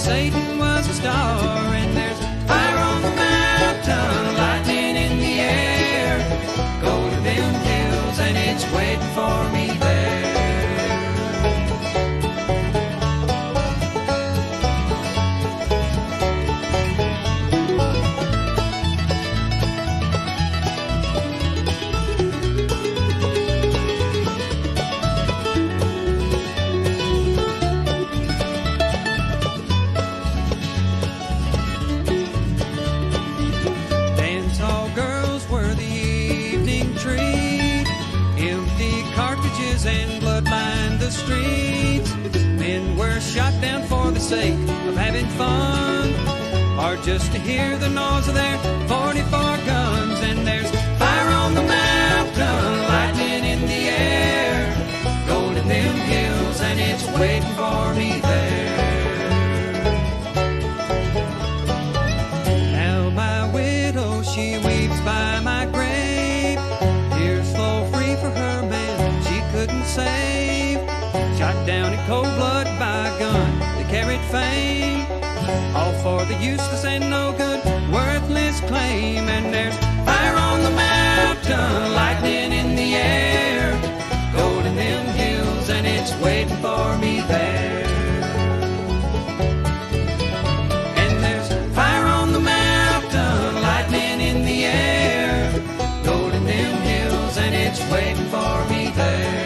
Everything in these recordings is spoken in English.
Satan was a star, and there's fire on the mountain, lightning in the air, go to them hills and it's waiting for me there. And blood lined the streets. Men were shot down for the sake of having fun, or just to hear the noise of their 44 guns. And there's fire on the mountain, lightning in the air, gold in them hills, and it's waiting for me there. Now my widow, she weeps by my grave, tears flow free for her man couldn't save. Shot down in cold blood by a gun that carried fame, all for the useless and no good, worthless claim. And there's fire on the mountain, lightning in the air, gold in them hills, and it's waiting for me there. And there's fire on the mountain, lightning in the air, gold in them hills, and it's waiting for me there.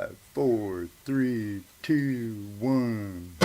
5, 4, 3, 2, 1.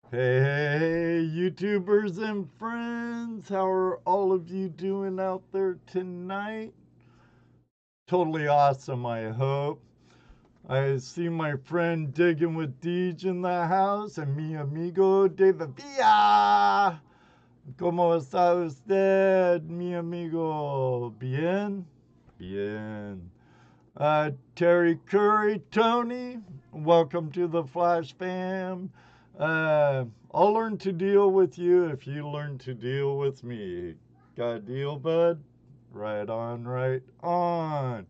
Hey, YouTubers and friends, how are all of you doing out there tonight? Totally awesome, I hope. I see my friend Digging with Deej in the house and mi amigo David Villa. ¿Cómo está usted, mi amigo? Bien? Bien. Terry Curry, Tony, welcome to the FlashFam. I'll learn to deal with you if you learn to deal with me. Got a deal, bud? Right on, right on.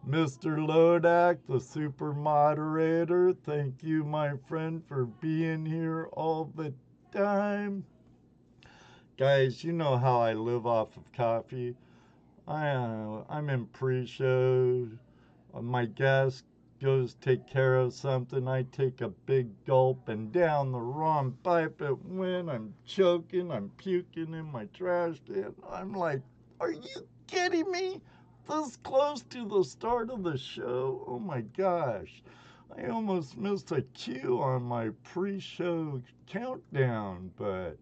Mr. Lodak, the super moderator, thank you, my friend, for being here all the time. Guys, you know how I live off of coffee. I'm in pre-show. My guest goes take care of something. I take a big gulp and down the wrong pipe it went. I'm choking. I'm puking in my trash can. I'm like, are you kidding me? This close to the start of the show? Oh my gosh. I almost missed a cue on my pre-show countdown, but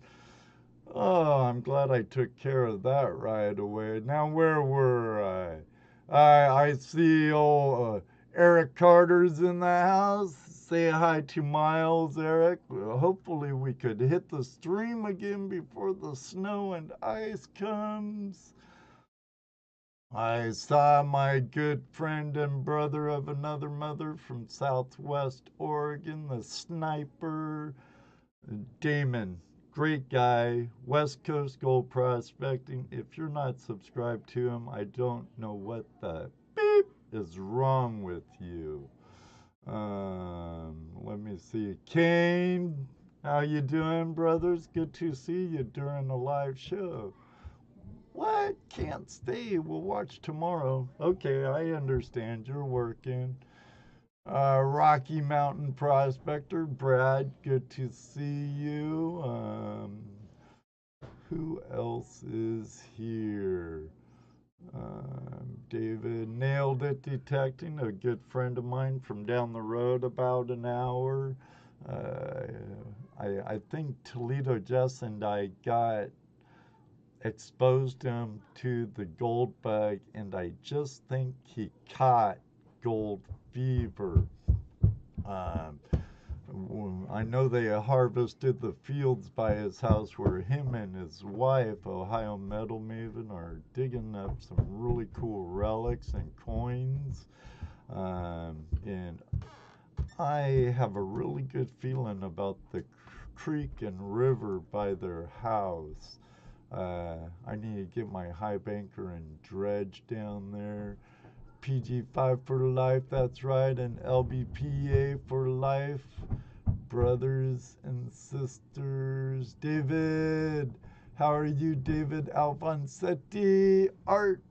oh, I'm glad I took care of that right away. Now, where were I? I see old Eric Carter's in the house. Say hi to Miles, Eric. Well, hopefully we could hit the stream again before the snow and ice comes. I saw my good friend and brother of another mother from Southwest Oregon, the sniper, Damon. Great guy, West Coast Gold Prospecting. If you're not subscribed to him, I don't know what the beep is wrong with you. Let me see. Kane, how you doing, brothers? Good to see you during the live show. What? Can't stay. We'll watch tomorrow. Okay, I understand. You're working. Rocky Mountain Prospector, Brad, good to see you. Who else is here? David nailed it detecting, a good friend of mine from down the road about an hour. Uh, I think Toledo Jess and I got exposed him to the gold bug, and I just think he caught gold fever. Um, I know they harvested the fields by his house where him and his wife, Ohio Metal Maven, are digging up some really cool relics and coins. And I have a really good feeling about the creek and river by their house. I need to get my high banker and dredge down there. PG5 for life, that's right, and LBPA for life. Brothers and sisters. David, how are you, David Alfonsetti? Art,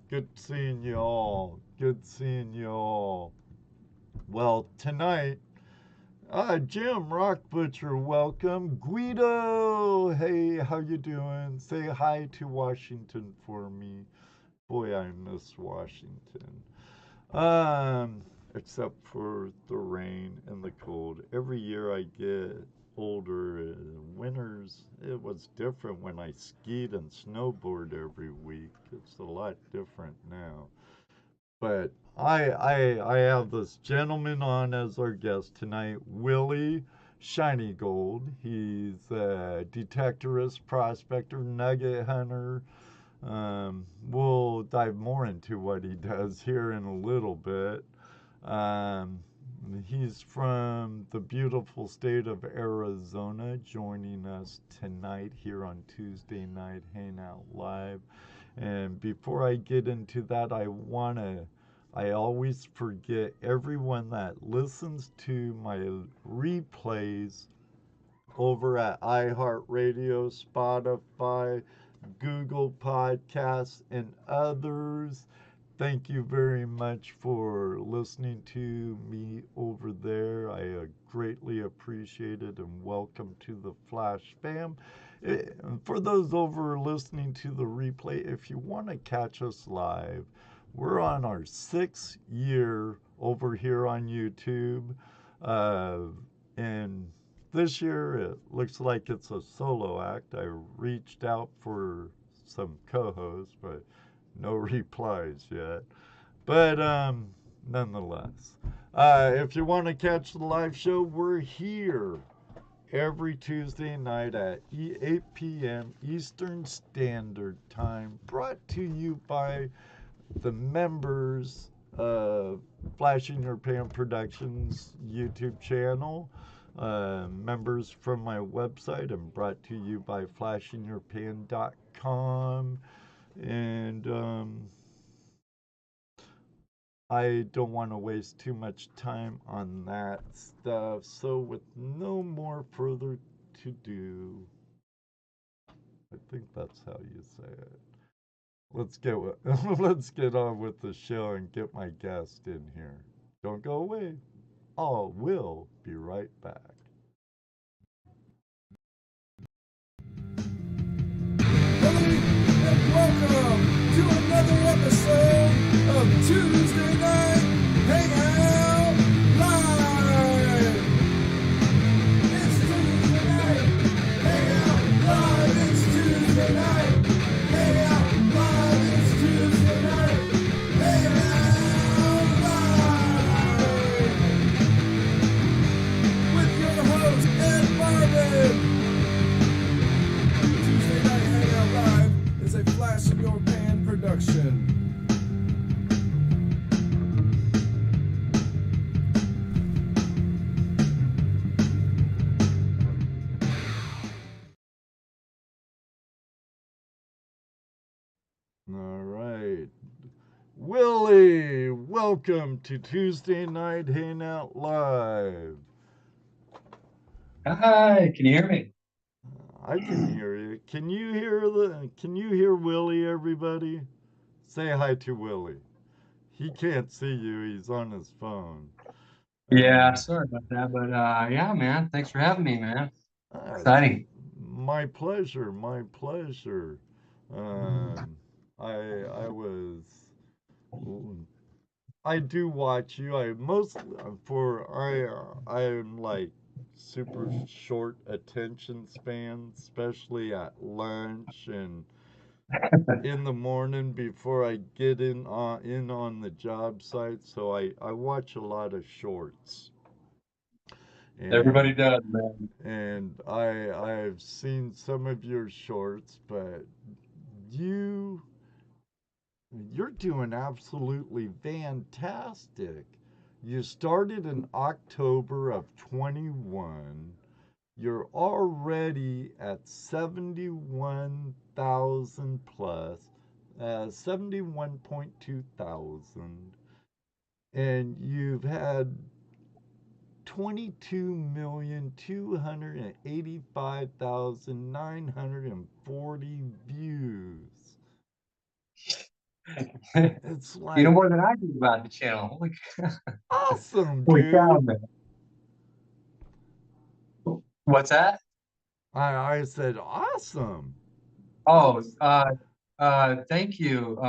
good seeing you all. Good seeing you all. Well, tonight, Jim Rock Butcher, welcome. Guido, hey, how you doing? Say hi to Washington for me. Boy, I miss Washington. Except for the rain and the cold. Every year I get older. Winters, it was different when I skied and snowboarded every week. It's a lot different now. But I have this gentleman on as our guest tonight, Wheelie Shiny Gold. He's a detectorist, prospector, nugget hunter. We'll dive more into what he does here in a little bit. Um, he's from the beautiful state of Arizona, joining us tonight here on Tuesday Night Hangout Live. And before I get into that, I always forget everyone that listens to my replays over at iHeartRadio, Spotify, Google Podcasts, and others. Thank you very much for listening to me over there. I greatly appreciate it, and welcome to the FlashFam. For those over listening to the replay, if you want to catch us live, we're on our 6th year over here on YouTube. And this year it looks like it's a solo act. I reached out for some co-hosts, but no replies yet. But nonetheless, if you want to catch the live show, we're here every Tuesday night at 8 p.m. Eastern Standard Time, brought to you by the members of Flashing Your Pan Productions YouTube channel, members from my website, and brought to you by flashingyourpan.com. And I don't want to waste too much time on that stuff. So, with no more further to do, I think that's how you say it. Let's get let's get on with the show and get my guest in here. Don't go away. We'll be right back. Hello and welcome to another episode of Tuesday Night Hangout Live. It's Tuesday night Hangout Live. It's Tuesday night Hangout Live. It's Tuesday night Hangout Live with your host Ed Marvin. Tuesday Night Hangout Live is a Flash in Your Pan production. All right. Willie, welcome to Tuesday Night Hangout Live. Hi, can you hear me? I can hear you. Can you hear Willie, everybody? Say hi to Willie. He can't see you, he's on his phone. Yeah, sorry about that, but yeah, man, thanks for having me, man. It's Exciting. my pleasure, my pleasure. I was I do watch you. I'm like super short attention span, especially at lunch and in the morning before I get in on the job site. So I watch a lot of shorts. Everybody And does, man. I've seen some of your shorts, but you you're doing absolutely fantastic. You started in October of 21. You're already at 71,000 plus, 71.2 thousand, and you've had 22,285,940 views. It's You know like more than I do about the channel. awesome, Holy cow, dude. man. What's that? I said awesome. Oh, That's thank you.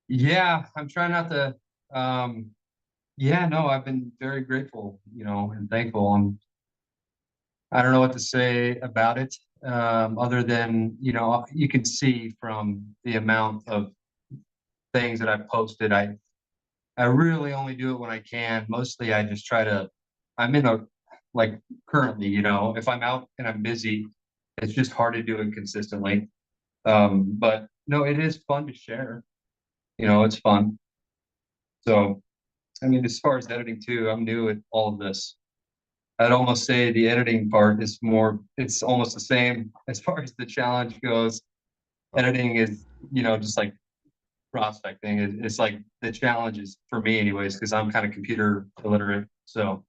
Yeah, I'm trying not to. Yeah, no, I've been very grateful, and thankful. I don't know what to say about it, other than, you can see from the amount of things that I've posted, I really only do it when I can. Mostly I just try to, I'm in a, like currently, if I'm out and I'm busy, it's just hard to do it consistently. But no, it is fun to share. It's fun. So, I mean, as far as editing too, I'm new at all of this. I'd almost say the editing part is it's almost the same as far as the challenge goes. Editing is, just like prospecting. It's like the challenge is for me anyways, because I'm kind of computer illiterate. So,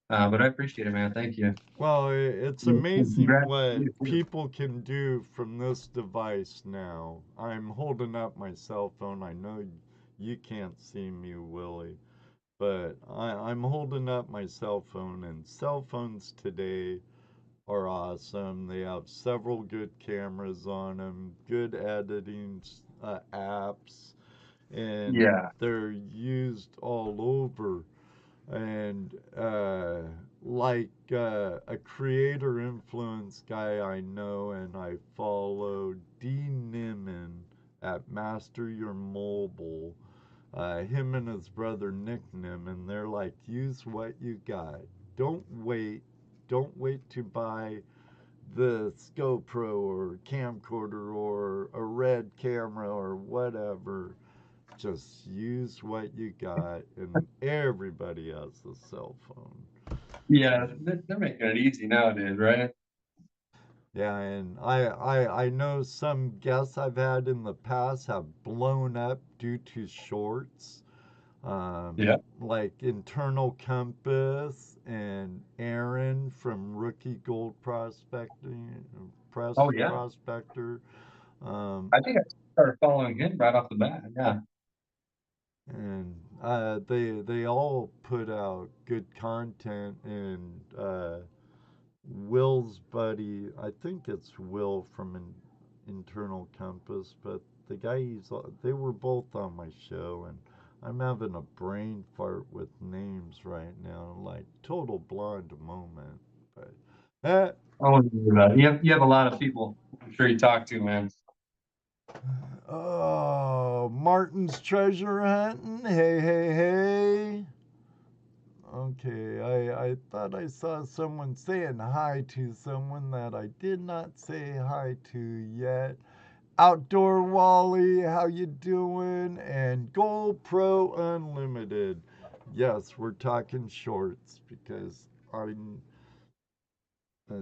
but I appreciate it, man. Thank you. Well, it's Yeah, amazing congrats to what you, too. people can do from this device now. I'm holding up my cell phone. I know you can't see me, Willie, but I'm holding up my cell phone, and cell phones today are awesome. They have several good cameras on them, good editing apps, and Yeah. they're used all over. And like a creator influence guy I know and I follow, D Nimmin at Master Your Mobile. Him and his brother Nick Nimmin, they're like, use what you got. Don't wait. Don't wait to buy the GoPro or camcorder or a red camera or whatever. Just use what you got, and everybody has a cell phone. Yeah, they're making it easy nowadays, right? Yeah, and I know some guests I've had in the past have blown up due to shorts, Yeah. like Internal Compass and Aaron from Rookie Gold Oh, yeah. Prospector. I think I started following him right off the bat. Yeah. And they all put out good content. And Will's buddy, I think it's Will from Internal Compass, but the guy they were both on my show, and I'm having a brain fart with names right now, like total blonde moment. But Oh, you have a lot of people I'm sure you talk to, man. oh, Martin's treasure hunting. Hey, hey, hey. Okay, I thought I saw someone saying hi to someone that I did not say hi to yet. Outdoor Wally, how you doing? And Gold Pro Unlimited. Yes, we're talking shorts because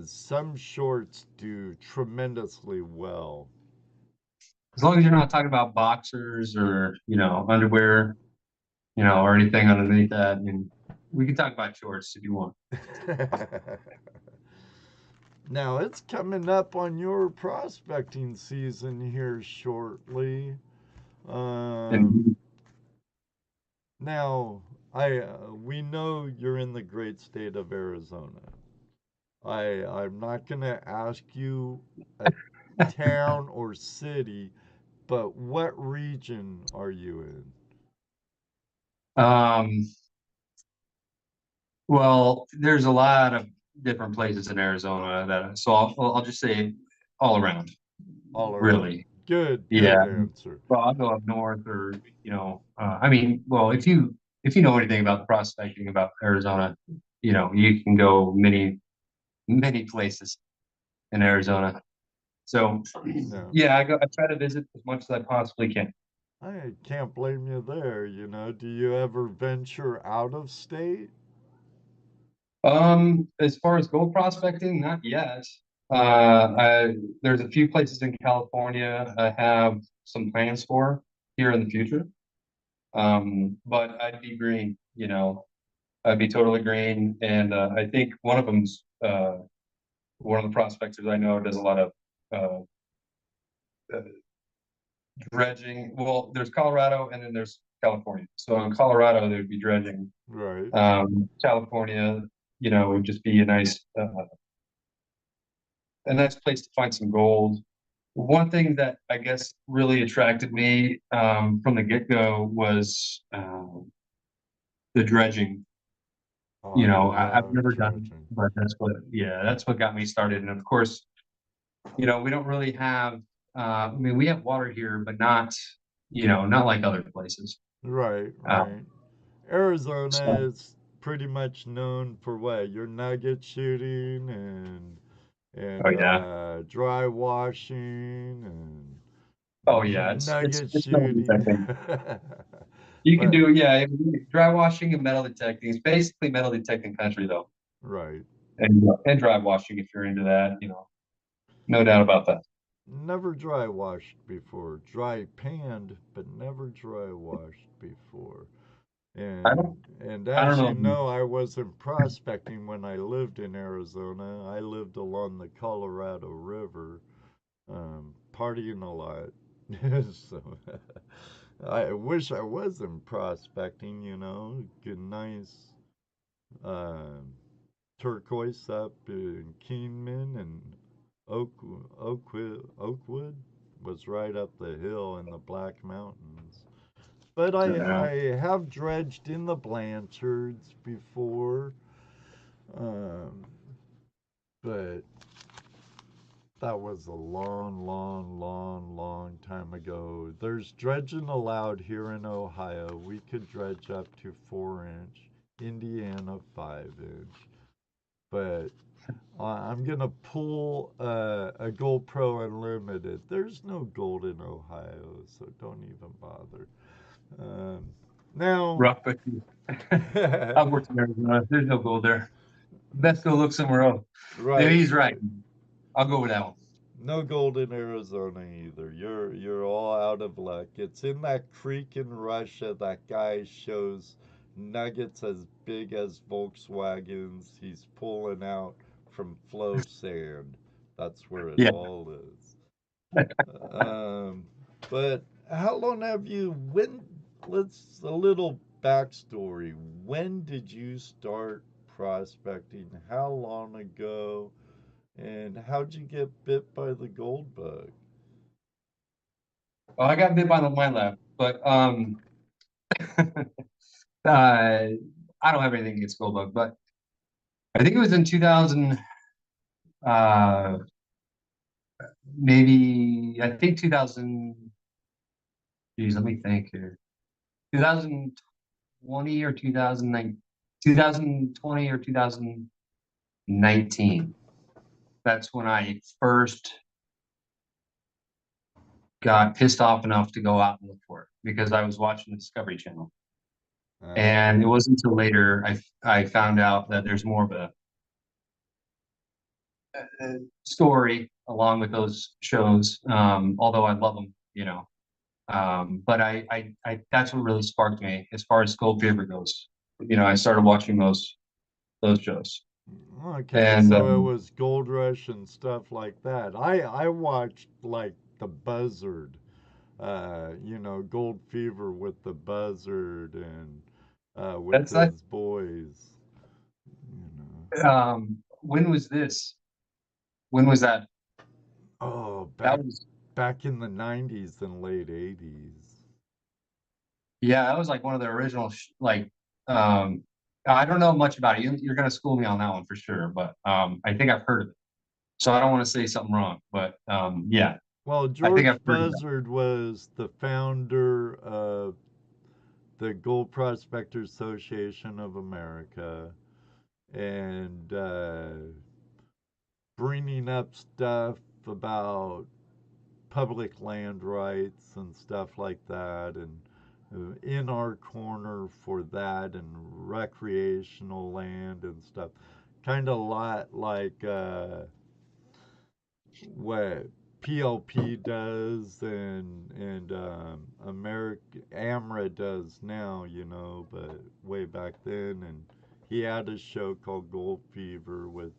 some shorts do tremendously well. As long as you're not talking about boxers or, underwear, or anything underneath that. I mean, we can talk about shorts if you want. Now it's coming up on your prospecting season here shortly. Um, And Now, I we know you're in the great state of Arizona. I'm not gonna ask you a town or city, but what region are you in? um, well, there's a lot of different places in Arizona so I'll just say all around, All around. really. Good, Yeah. good answer. Well, I'll go up north or, I mean, well, if you know anything about prospecting about Arizona, you can go many, many places in Arizona. So No, yeah, I try to visit as much as I possibly can. I can't blame you there. Do you ever venture out of state? As far as gold prospecting, not yet. There's a few places in California I have some plans for here in the future. But I'd be green, I'd be totally green. And I think one of them's one of the prospectors I know does a lot of uh, uh, dredging. Well, there's Colorado and then there's California. So in Colorado, there'd be dredging. Right. California, would just be a nice place to find some gold. One thing that I guess really attracted me from the get-go was the dredging. Oh, I I've love never done, dredging. but that's what got me started. And of course, we don't really have, I mean, we have water here, but not, not like other places. Right, Um, right. Arizona so, is pretty much known for what? Your nugget shooting oh and yeah, dry washing and oh yeah, it's nugget it's metal shooting. detecting. You can But do, yeah, dry washing and metal detecting. It's basically metal detecting country though, right. and dry washing if you're into that, no doubt about that. Never dry washed before. Dry panned, but never dry washed before. I don't And I don't as you know. know, I wasn't prospecting when I lived in Arizona. I lived along the Colorado River, partying a lot. So I wish I wasn't prospecting. Get nice um turquoise up in Keeneman and Oak, Oakwood was right up the hill in the Black Mountains. But Yeah. I have dredged in the Blanchards before, um, but that was a long, long, long, long time ago. There's dredging allowed here in Ohio. We could dredge up to 4 inch, Indiana 5 inch. But I'm gonna pull a GoPro Unlimited. There's no gold in Ohio, so don't even bother. Um, now, Rough, but I've worked in Arizona. There's no gold there. Best go look somewhere else. Yeah, right, he's right. right. I'll go with that one. No gold in Arizona either. You're all out of luck. It's in that creek in Russia. That guy shows nuggets as big as Volkswagens. He's pulling out from flow sand. That's where it Yeah. all is. Um, but how long have you? Let's a little backstory. When did you start prospecting? How long ago? And how'd you get bit by the gold bug? Well, I got bit by the wine lab, but I don't have anything against gold bug, but I think it was in 2000, uh, maybe I think 2000. Geez, let me think here. 2020 or 2009, 2020 or 2019. That's when I first got pissed off enough to go out and look for it because I was watching the Discovery Channel. And it Uh, wasn't until later I found out that there's more of a story along with those shows. Although I love them. But I that's what really sparked me as far as Gold Fever goes. I started watching those shows, okay, and so it was Gold Rush and stuff like that. I watched like the Buzzard, Gold Fever with the Buzzard and with that's that. his boys. You know. When was this? When was that? Oh, That back was back in the '90s and late '80s. Yeah, that was like one of the original like um I don't know much about it. You're gonna school me on that one for sure, but I think I've heard of it. So I don't want to say something wrong, but yeah, Well, I think I've George heard of that. Buzzard was the founder of the Gold Prospectors Association of America and bringing up stuff about public land rights and stuff like that, and in our corner for that, and recreational land and stuff. Kind of a lot like what PLP does and America AMRA does now, but way back then, and he had a show called Gold Fever with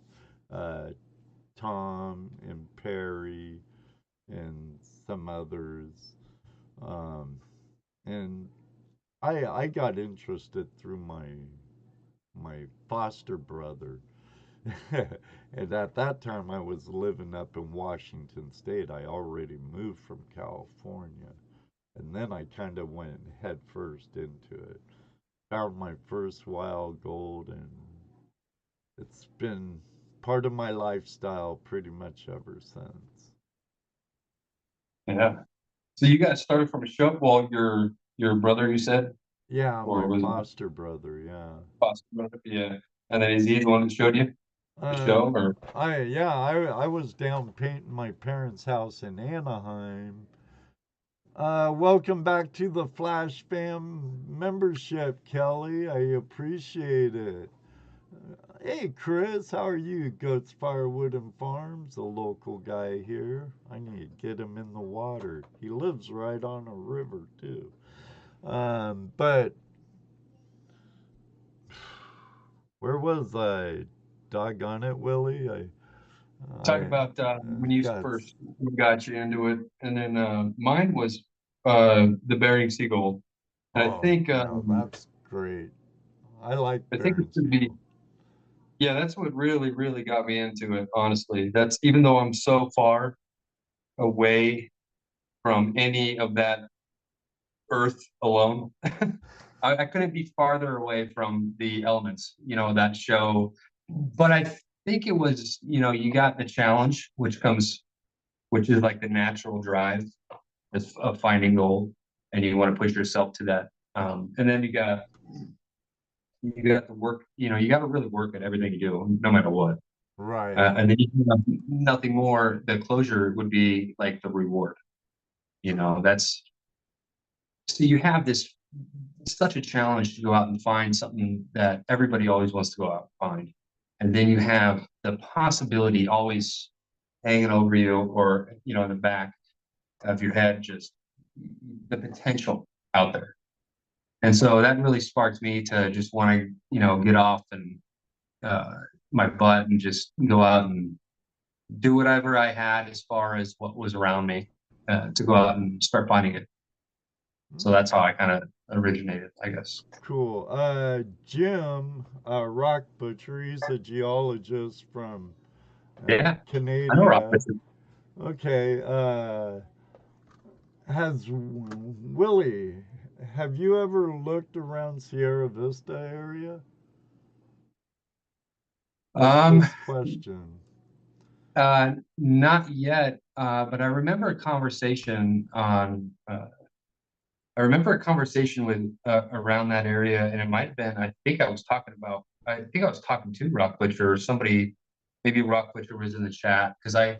uh, Tom and Perry and some others, um, and I got interested through my foster brother. And at that time, I was living up in Washington State. I already moved from California. And then I kind of went head first into it. Found my first wild gold, and it's been part of my lifestyle pretty much ever since. Yeah. So you guys started from a show. Well, your brother, you said, Yeah, or my was it foster brother, yeah. foster brother? Yeah. And then is he the one that showed you the Uh, show, or? I was down painting my parents' house in Anaheim. Welcome back to the FlashFam membership, Kelly. I appreciate it. Hey, Chris, how are you? Goats Firewood and Farms, a local guy here. I need to get him in the water. He lives right on a river, too. But where was I? Doggone it, Willie. Talk I about when you got. first got you into it, and then mine was the Bering Sea Gold. And Oh, no, that's great. I like I think it Baron should be, Siegel. yeah, that's what really got me into it. Honestly, that's even though I'm so far away from any of that Earth alone, I couldn't be farther away from the elements. That show, but I think it was you got the challenge, which is like the natural drive of finding gold, and you want to push yourself to that. And then you got to work. You got to really work at everything you do, no matter what. Right. And then you have nothing more. The closure would be like the reward. That's so you have this such a challenge to go out and find something that everybody always wants to go out and find, and then you have the possibility always hanging over you, or in the back of your head, just the potential out there. And so that really sparked me to just want to, get off and uh, my butt and just go out and do whatever I had as far as what was around me, to go out and start finding it. So that's how I kind of originated, I guess. Cool. Jim, Rock Butcher, he's a geologist from Yeah, I know rock Canada. fishing. Okay. Has Willie, have you ever looked around Sierra Vista area? That's Um, this question. Not yet, but I remember a conversation with around that area, and it might have been. I think I was talking to Rock Butcher or somebody. Maybe Rock Butcher was in the chat because I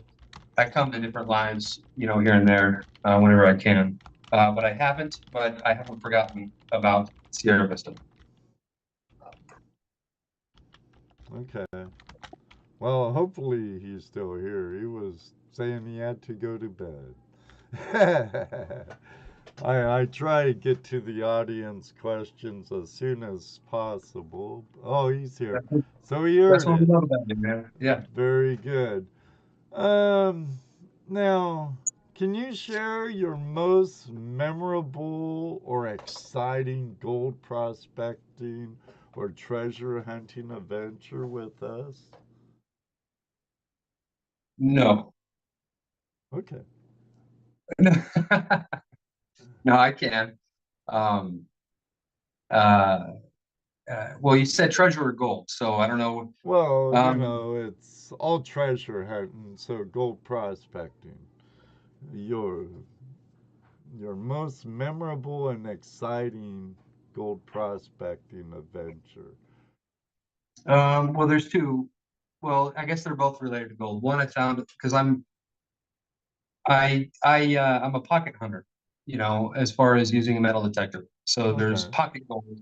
come to different lives, here and there, whenever I can. But I haven't forgotten about Sierra Vista. Okay. Well, hopefully he's still here. He was saying he had to go to bed. I try to get to the audience questions as soon as possible. Oh, he's here. So he That's heard what we it. love about it, man. Yeah. Very good. Um, Now, can you share your most memorable or exciting gold prospecting or treasure hunting adventure with us? No. Okay. No, I can. Um, uh, well, you said treasure or gold, so I don't know. Well, Um, it's all treasure hunting, so gold prospecting. Your your most memorable and exciting gold prospecting adventure. well, there's two. Well, I guess they're both related to gold. One I found because I'm a pocket hunter, as far as using a metal detector. So there's Okay. pocket gold,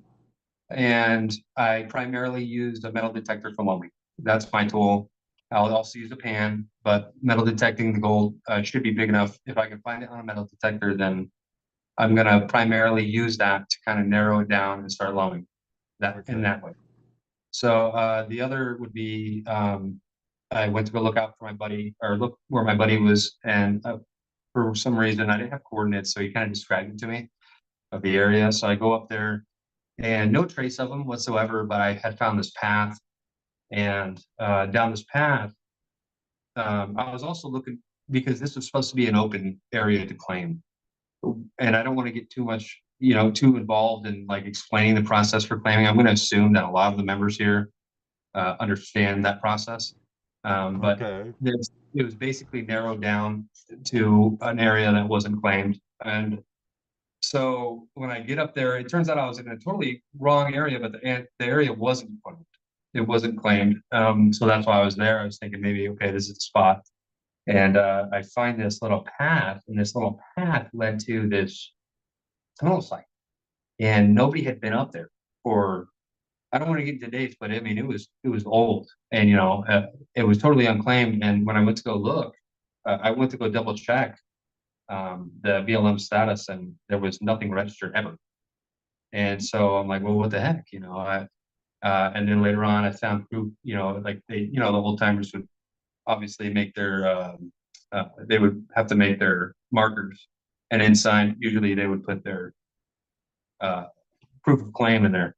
and I primarily use a metal detector for loaming. That's my tool. I'll also use a pan, but metal detecting the gold should be big enough. If I can find it on a metal detector, then I'm gonna primarily use that to kind of narrow it down and start loaming that in Okay. that way. So the other would be I went to go look out for my buddy, or look where my buddy was, and for some reason I didn't have coordinates, so he kind of described it to me of the area. So I go up there, and no trace of him whatsoever, but I had found this path, and down this path, I was also looking because this was supposed to be an open area to claim, and I don't want to get too much, too involved in like explaining the process for claiming. I'm going to assume that a lot of the members here understand that process. But Okay. it was basically narrowed down to an area that wasn't claimed. And so when I get up there, it turns out I was in a totally wrong area, but the area wasn't claimed. It wasn't claimed. So that's why I was there. I was thinking maybe, okay, this is the spot. And I find this little path, and this little path led to this tunnel site. And nobody had been up there for, I don't want to get into dates, but I mean, it was old, and it was totally unclaimed. And when I went to go look, I went to go double check the BLM status, and there was nothing registered ever. And so I'm like, well, what the heck, and then later on, I found proof, like the old timers would obviously make their, they would have to make their markers, and inside, usually they would put their proof of claim in there,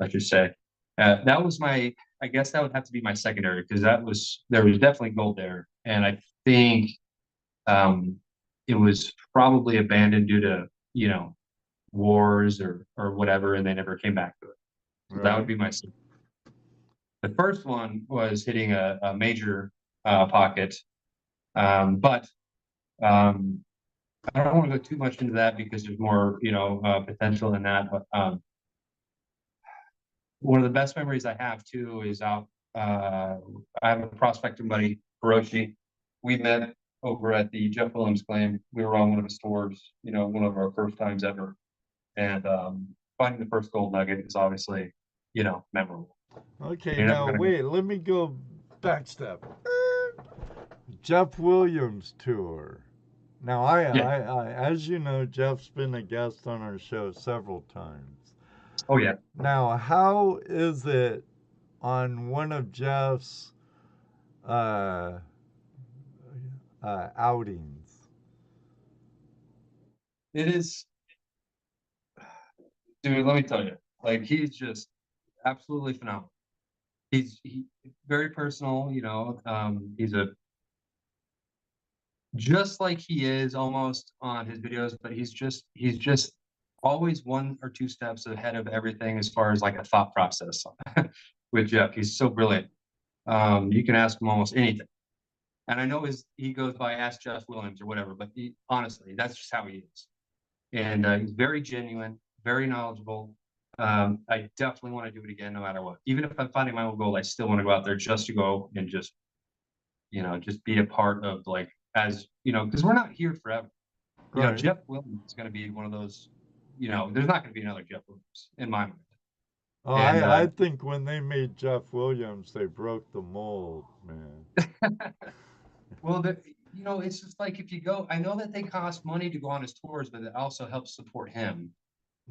let's just say. That was I guess that would have to be my secondary, because there was definitely gold there. And I think it was probably abandoned due to, wars or whatever, and they never came back to it. So that would be my second. The first one was hitting a major pocket, but I don't want to go too much into that because there's more, potential in that. But one of the best memories I have too is out. I have a prospector buddy, Hiroshi. We met over at the Jeff Williams claim. We were on one of his tours, one of our first times ever. And finding the first gold nugget is obviously, memorable. Okay, now wait, let me go backstep. Jeff Williams tour. Now, I, as you know, Jeff's been a guest on our show several times. Oh, yeah. Now, how is it on one of Jeff's outings? It is, dude, let me tell you, like, he's just absolutely phenomenal. He's very personal, he's just like he is almost on his videos, but he's just always one or two steps ahead of everything as far as like a thought process with Jeff. He's so brilliant. You can ask him almost anything. And I know he goes by Ask Jeff Williams or whatever, but honestly, that's just how he is. And he's very genuine, very knowledgeable. I definitely want to do it again, no matter what. Even if I'm finding my own goal, I still want to go out there just to go and just be a part of, like, because we're not here forever. Right. Jeff Williams is going to be one of those, there's not going to be another Jeff Williams in my mind. Oh, and, I think when they made Jeff Williams, they broke the mold, man. Well, it's just like if you go, I know that they cost money to go on his tours, but it also helps support him.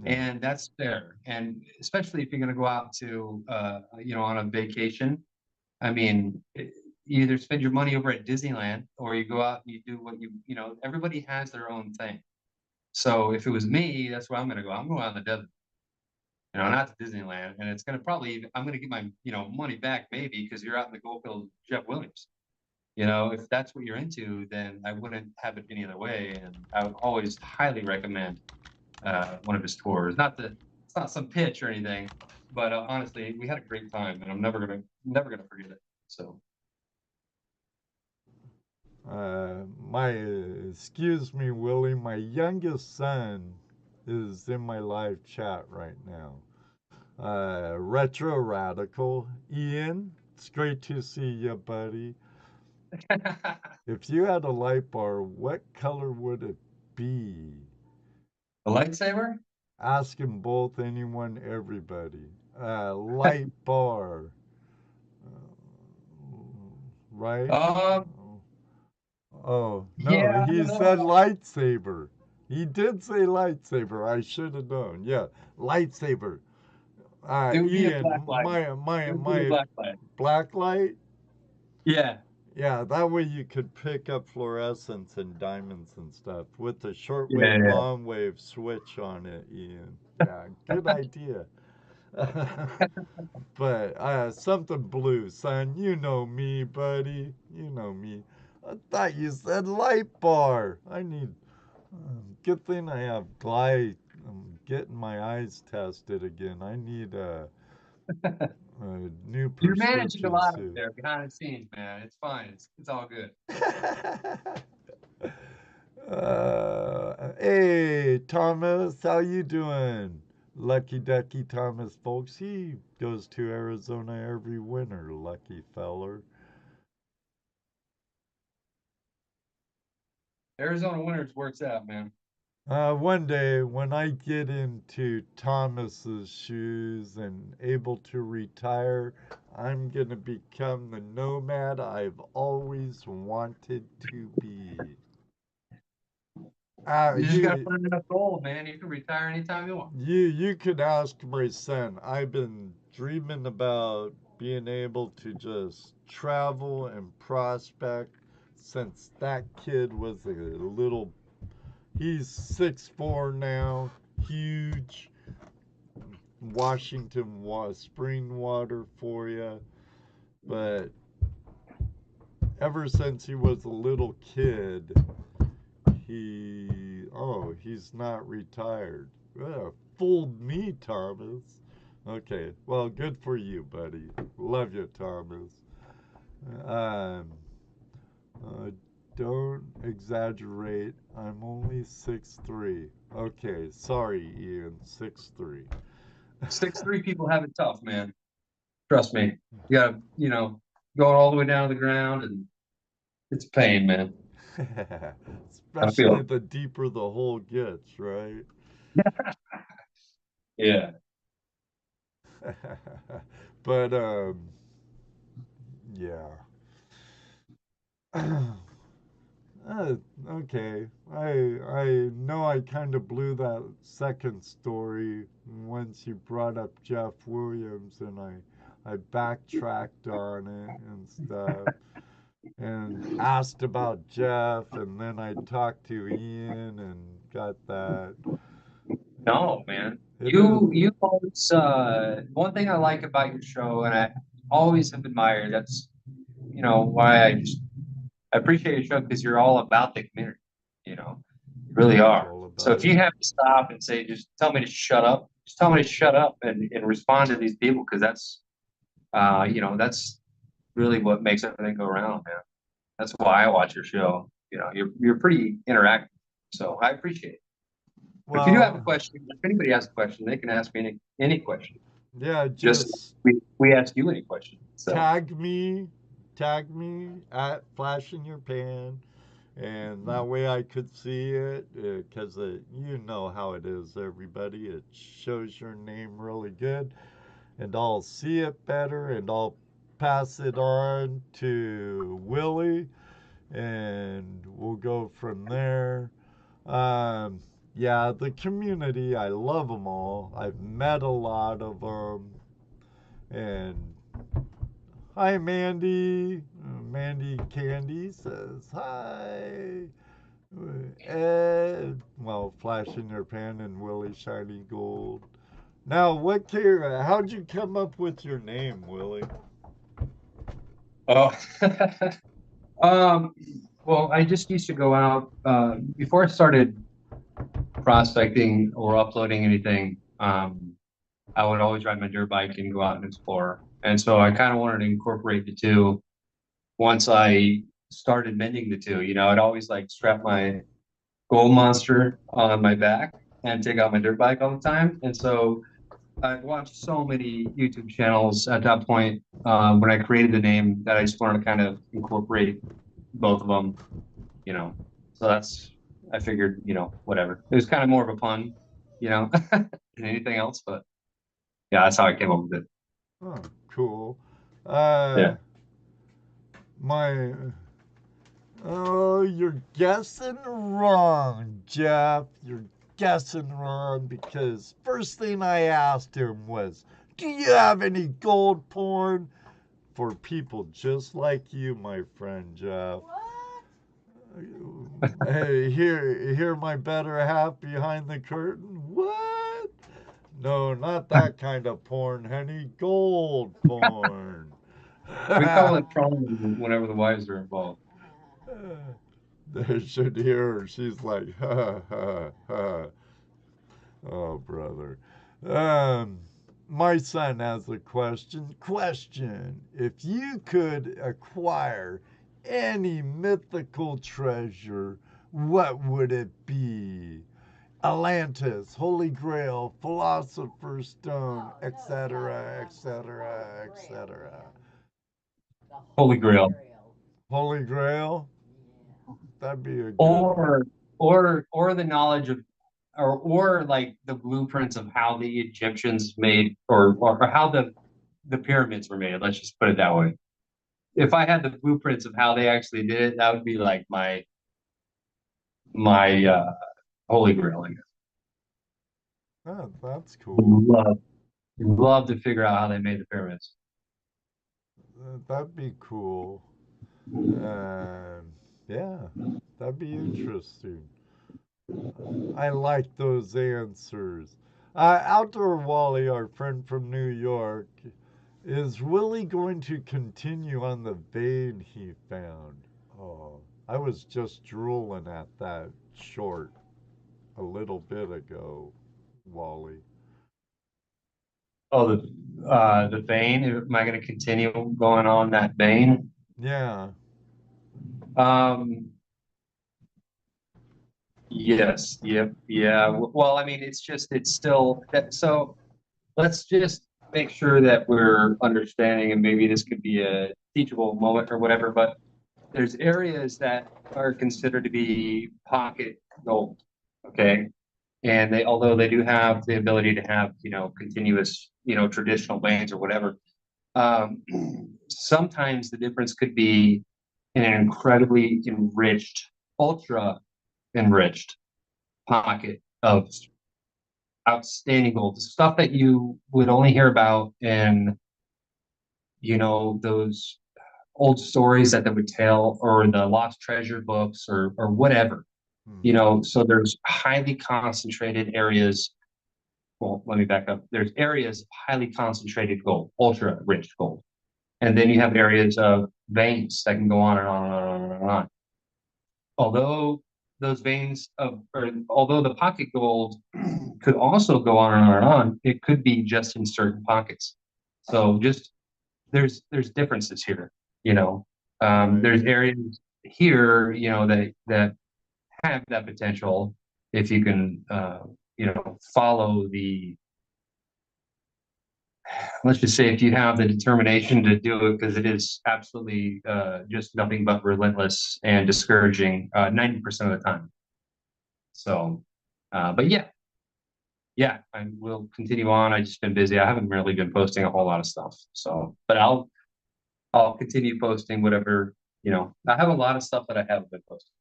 Yeah. And that's fair. And especially if you're going to go out to, on a vacation, I mean, you either spend your money over at Disneyland or you go out and you do what everybody has their own thing. So if it was me, that's where I'm going to go. I'm going out in the desert, not to Disneyland. And it's going to I'm going to get my, money back maybe because you're out in the Goldfield with Jeff Williams. If that's what you're into, then I wouldn't have it any other way. And I would always highly recommend one of his tours. It's not some pitch or anything, but honestly, we had a great time, and I'm never gonna forget it. So, excuse me, Willie, my youngest son is in my live chat right now. Retro Radical, Ian, it's great to see you, buddy. If you had a light bar, what color would it be? A lightsaber? Ask them both, anyone, everybody. Light bar. Right? Oh, no, yeah, he said lightsaber. He did say lightsaber. I should have known. Yeah, lightsaber. Ian, my black light? Yeah. Yeah, that way you could pick up fluorescence and diamonds and stuff with the shortwave long wave switch on it, Ian. Yeah, good idea. But something blue, son. You know me, buddy. You know me. I thought you said light bar. I need. Good thing I have Glide. I'm getting my eyes tested again. I need a new prescription. You're managing a lot up there behind the scenes, man. It's fine. It's all good. Hey, Thomas, how you doing? Lucky Ducky Thomas, folks. He goes to Arizona every winter, lucky feller. Arizona winters works out, man. One day, when I get into Thomas's shoes and able to retire, I'm gonna become the nomad I've always wanted to be. You just gotta You put in enough gold, man. You can retire anytime you want. you could ask my son. I've been dreaming about being able to just travel and prospect since that kid was a little. He's 6'4" now, huge. Washington spring water for you, but ever since he was a little kid, he's not retired. Fooled me, Thomas. Okay, well, good for you, buddy. Love you, Thomas. Um, uh, don't exaggerate. I'm only 6'3". Okay, sorry, Ian, 6'3". 6'3" people have it tough, man. Trust me. You gotta, going all the way down to the ground, and it's pain, man. I Especially feel the deeper the hole gets, right? it. Yeah. But yeah. Uh, okay. I know I kind of blew that second story once you brought up Jeff Williams, and I backtracked on it and stuff and asked about Jeff, and then I talked to Ian and got that. No, man. It is. You always one thing I like about your show, and I always have admired, that's why I appreciate your show, because you're all about the community, you really It's are. all So about if you have to stop and say, just tell me to shut up, just tell me to shut up and respond to these people, because that's really what makes everything go around, man. That's why I watch your show. You're pretty interactive. So I appreciate it. But if you do have a well, question, if anybody has a question, they can ask me any question. yeah, Just just we ask you any question. So tag me, tag me at Flash in Your Pan, and that way I could see it, because you know how it is, everybody. It shows your name really good, and I'll see it better, and I'll pass it on to Willie, and we'll go from there. Um, yeah, the community, I love them all. I've met a lot of them, and hi, Mandy. Mandy Candy says hi. Ed, well, Flash in Your Pan and Willie Shiny Gold. Now, how'd you come up with your name, Willie? oh well, I just used to go out before I started prospecting or uploading anything. I would always ride my dirt bike and go out and explore. And so I kind of wanted to incorporate the two once I started mending the two. I'd always like strap my gold monster on my back and take out my dirt bike all the time. And so I watched so many YouTube channels at that point when I created the name, that I just wanted to kind of incorporate both of them, you know. So I figured, whatever. It was kind of more of a pun, than anything else. But yeah, that's how I came up with it. Oh, cool. Yeah. My Oh, you're guessing wrong, Jeff. You're guessing wrong because first thing I asked him was, do you have any gold porn for people just like you, my friend Jeff? Hey, hear my better half behind the curtain? What? No, not that kind of porn, honey. Gold porn. We call it trauma whenever the wives are involved. They should hear her. She's like, ha, ha, ha. Oh, brother. Um, my son has a question. Question. If you could acquire any mythical treasure, what would it be? Atlantis, Holy Grail, Philosopher's Stone, etc., etc., etc. Holy Grail. Holy Grail? That'd be a good one. Or the knowledge of or like the blueprints of how the Egyptians made or how the pyramids were made. Let's just put it that way. If I had the blueprints of how they actually did it, that would be like my holy grail, I guess. Oh, that's cool. Love to figure out how they made the pyramids. That'd be cool. Yeah, that'd be interesting. I like those answers. Outdoor Wally, our friend from New York, is Willie going to continue on the vein he found? Oh, I was just drooling at that short a little bit ago, Wally. Oh, the vein. Am I going to continue going on that vein? Yeah. Um, yes, yep, yeah. Well, I mean, it's still that. So let's just make sure that we're understanding, and maybe this could be a teachable moment or whatever. But there's areas that are considered to be pocket gold, okay? And they, although they do have the ability to have, continuous, traditional veins or whatever, um, sometimes the difference could be in an incredibly enriched, ultra enriched pocket of outstanding gold, stuff that you would only hear about in, those old stories that they would tell or the lost treasure books or whatever. Hmm. So there's highly concentrated areas. Well, let me back up. There's areas of highly concentrated gold, ultra rich gold. And then you have areas of veins that can go on and on and on and on and on. Although those veins or although the pocket gold could also go on and on and on, it could be just in certain pockets. So just there's differences here, you know. Right. There's areas here, that have that potential if you can, follow the, let's just say if you have the determination to do it, because it is absolutely just nothing but relentless and discouraging 90% of the time. So, but yeah, I will continue on. I've just been busy. I haven't really been posting a whole lot of stuff. So, but I'll continue posting whatever, I have a lot of stuff that I haven't been posting.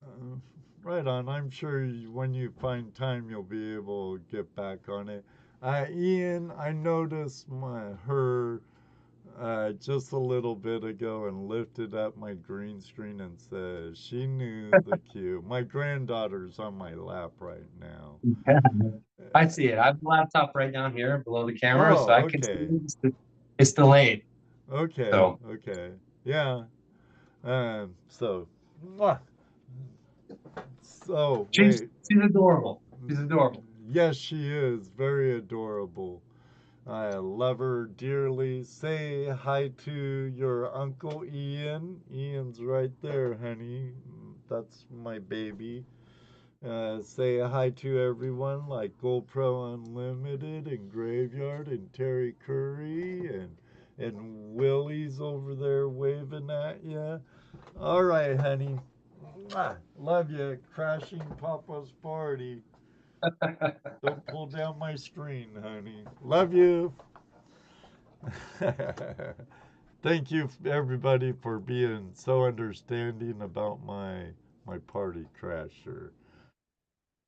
Uh, right on. I'm sure when you find time, you'll be able to get back on it. Ian, I noticed her just a little bit ago and lifted up my green screen and said she knew the cue. My granddaughter's on my lap right now. Yeah, I see it. I have the laptop right down here below the camera, so Oh, I can see okay. it's delayed. Okay. So Okay. Yeah. So, mwah. So, she's wait. she's adorable. She's adorable. Yes, she is. Very adorable. I love her dearly. Say hi to your Uncle Ian. Ian's right there, honey. That's my baby. Say hi to everyone like GoPro Unlimited and Graveyard and Terry Curry and Willie's over there waving at you. All right, honey. Mwah. Love you. Crashing Papa's party. Don't pull down my screen, honey. Love you. Thank you, everybody, for being so understanding about my party crasher.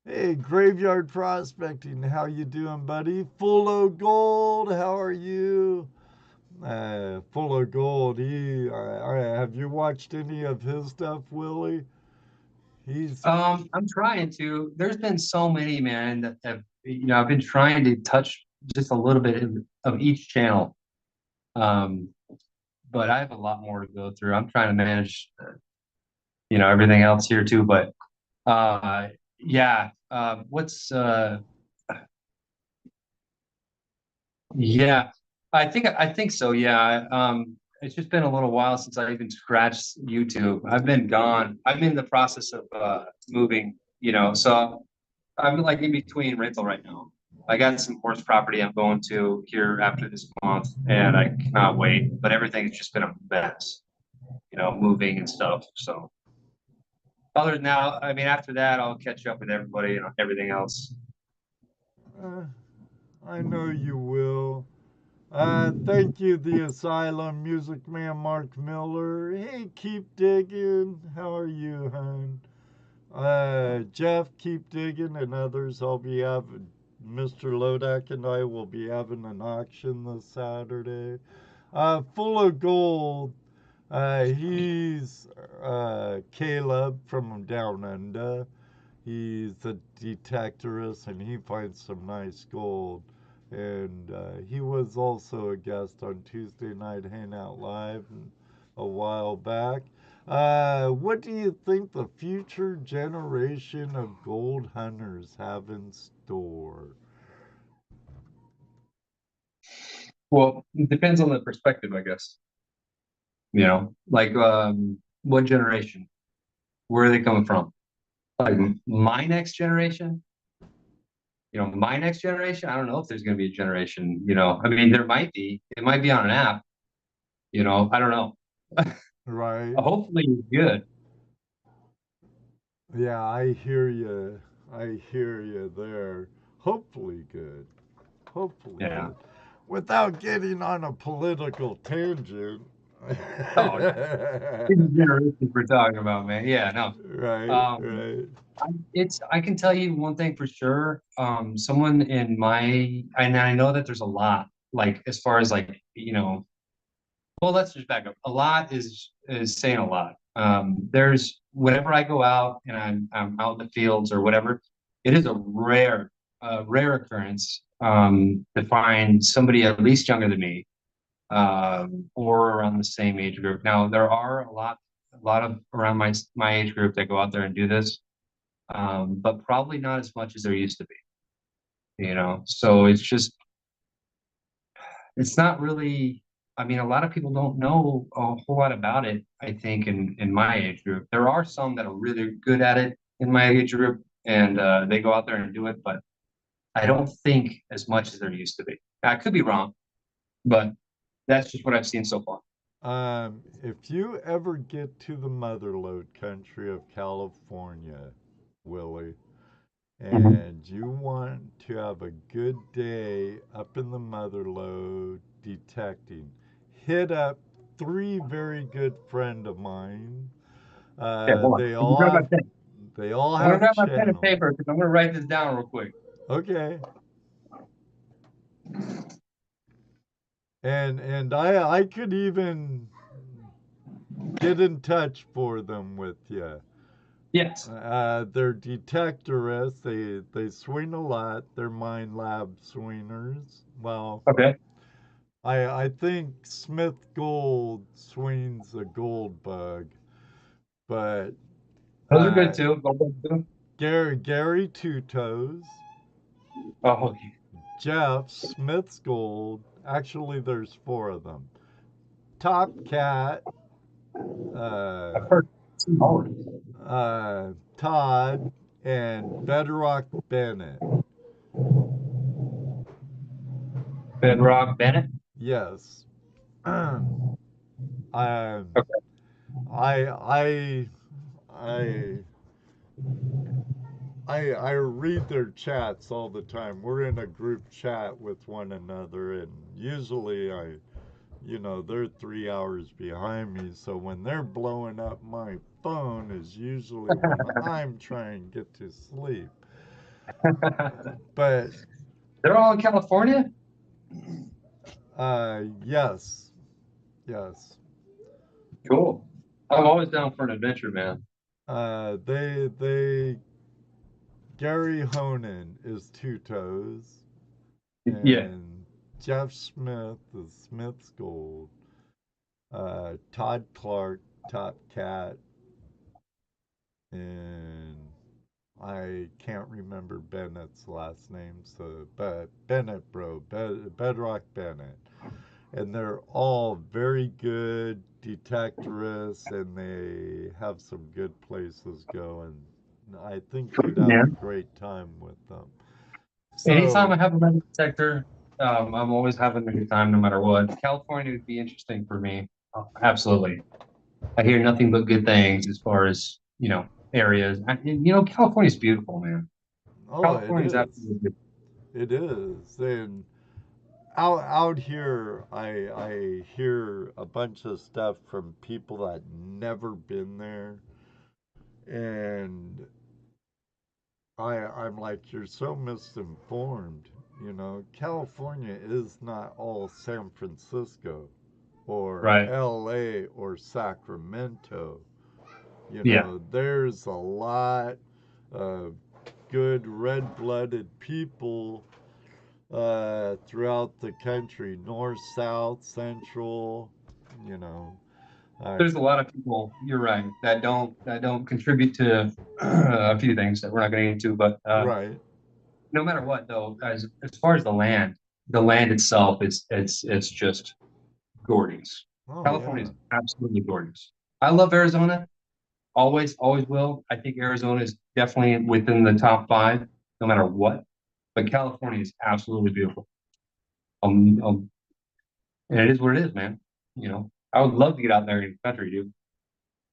Hey, Graveyard Prospecting, how you doing, buddy? Full of Gold, how are you? Full of Gold, have you watched any of his stuff, Willie? He's I'm trying to. There's been so many, man, that have, I've been trying to touch just a little bit of each channel. Um, but I have a lot more to go through. I'm trying to manage, everything else here too. But yeah, yeah, I think so. Yeah, it's just been a little while since I even scratched YouTube. I've been gone. I'm in the process of moving, So I'm like in between rental right now. I got some horse property I'm going to here after this month, and I cannot wait. But everything's just been a mess, moving and stuff. So other than now, I mean, after that, I'll catch up with everybody and everything else. Uh, I know you will. Thank you, the Asylum Music Man Mark Miller. Hey, keep digging. How are you, hon? Jeff, keep digging, and others. I'll be having Mr. Lodak and I will be having an auction this Saturday. Full of gold. He's Caleb from Down Under. He's a detectorist and he finds some nice gold. And he was also a guest on Tuesday Night Hangout Live a while back. What do you think the future generation of gold hunters have in store? Well, it depends on the perspective, I guess. Like what generation? Where are they coming from? Like my next generation? My next generation? I don't know if there's going to be a generation. I mean, there might be. It might be on an app. I don't know. Right? Hopefully, it's good. Yeah, I hear you. I hear you there. Hopefully good. Hopefully Yeah. good. Without getting on a political tangent. Oh, generation we're talking about, man. Yeah, no. Right, Um, right. I can tell you one thing for sure. Someone and I know that there's a lot, like as far as like, well, let's just back up. A lot is saying a lot. There's whenever I go out and I'm out in the fields or whatever, it is a rare occurrence to find somebody at least younger than me or around the same age group. Now there are a lot of around my age group that go out there and do this, but probably not as much as there used to be. So it's not really. I mean, a lot of people don't know a whole lot about it. I think in my age group, there are some that are really good at it in my age group, and they go out there and do it. But I don't think as much as there used to be. I could be wrong, but that's just what I've seen so far. If you ever get to the motherlode country of California, Willie, Mhm. and you want to have a good day up in the motherlode detecting, hit up three very good friend of mine. Okay, hold on. They Let me all grab my have pen. they all I'm gonna have grab my pen and channels. paper because I'm gonna write this down real quick. Okay. And I could even get in touch for them with you. Yes. They're detectorists. They swing a lot. They're mind lab swingers. Well, Okay. I think Smith Gold swings a gold bug, but Those are good uh, too. Go ahead, too. Gary Two Toes, Oh, Jeff Smith's Gold. Actually, there's four of them. Top Cat, I've uh, heard some already. Todd, and Bedrock Bennett. Bedrock Bennett. Yes. um, I Okay. I I I read their chats all the time. We're in a group chat with one another, and usually they're 3 hours behind me. So when they're blowing up my phone is usually when I'm trying to get to sleep. But They're all in California? yes, yes. Cool. I'm always down for an adventure, man. They Gary Honan is Two Toes, Yeah. and Jeff Smith is Smith's Gold. Todd Clark, Top Cat, and I can't remember Bennett's last name, but Bennett, bro, Bedrock Bennett, and they're all very good detectorists, and they have some good places going. I think you'd have Yeah. a great time with them. Anytime I So, have a metal detector, I'm always having a good time no matter what. California would be interesting for me. Absolutely. I hear nothing but good things as far as, areas. And, California's beautiful, man. oh, it California's is. absolutely beautiful. It is. And out here, I hear a bunch of stuff from people that never been there, and I'm like, you're so misinformed. California is not all San Francisco or Right. LA or Sacramento. Yeah. There's a lot of good red blooded people throughout the country, north, south, central. You know, I There's a lot of people, you're right, that don't contribute to a few things that we're not going to get into, but right. no matter what, though, as far as the land itself, it's just gorgeous. Oh California yeah. is absolutely gorgeous. I love Arizona. Always will. I think Arizona is definitely within the top five, no matter what. But California is absolutely beautiful. Um, and it is what it is, man. I would love to get out there in the country, dude.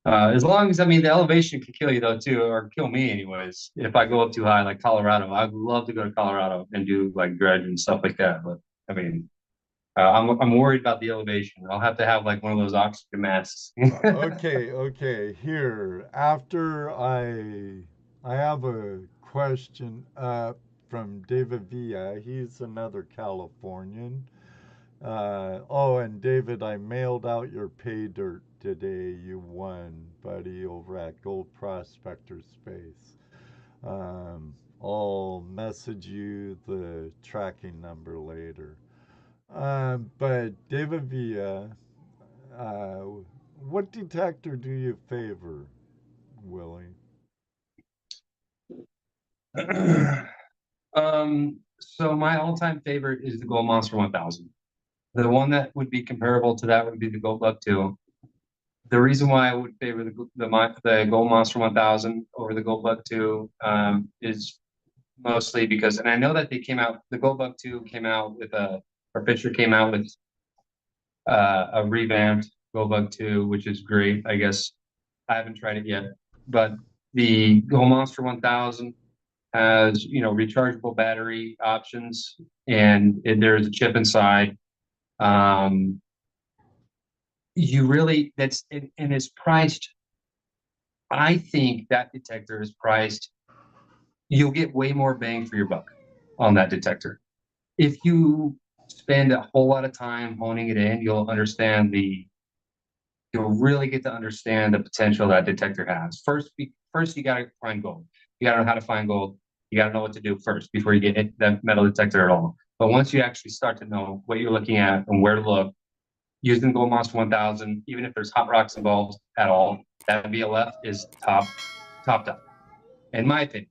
As long as, I mean, the elevation can kill you though too, or kill me anyways. If I go up too high, like Colorado, I'd love to go to Colorado and do like dredge and stuff like that. But I mean, I'm worried about the elevation. I'll have to have like one of those oxygen masks. Okay. Here, after I have a question from David Villa. He's another Californian. Oh, and David, I mailed out your pay dirt today. You won, buddy, over at Gold Prospectors Space. I'll message you the tracking number later. But David Villa, uh, what detector do you favor, Willie? So my all-time favorite is the Gold Monster 1000. The one that would be comparable to that would be the Gold Bug 2. The reason why I would favor the Gold Monster 1000 over the Gold Bug 2 is mostly because, and I know that the Gold Bug 2 came out with or Fisher came out with a revamped Gold Bug 2, which is great. I guess I haven't tried it yet, but the Gold Monster 1000 has, rechargeable battery options, and there's a chip inside. Um, you really, and it's priced. I think that detector is priced. You'll get way more bang for your buck on that detector. If you spend a whole lot of time honing it in, you'll really get to understand the potential that detector has. First you got to find gold. You got to know how to find gold. You got to know what to do first before you get that metal detector at all. But once you actually start to know what you're looking at and where to look, using Gold Monster 1000, even if there's hot rocks involved at all, that VLF is top, in my opinion.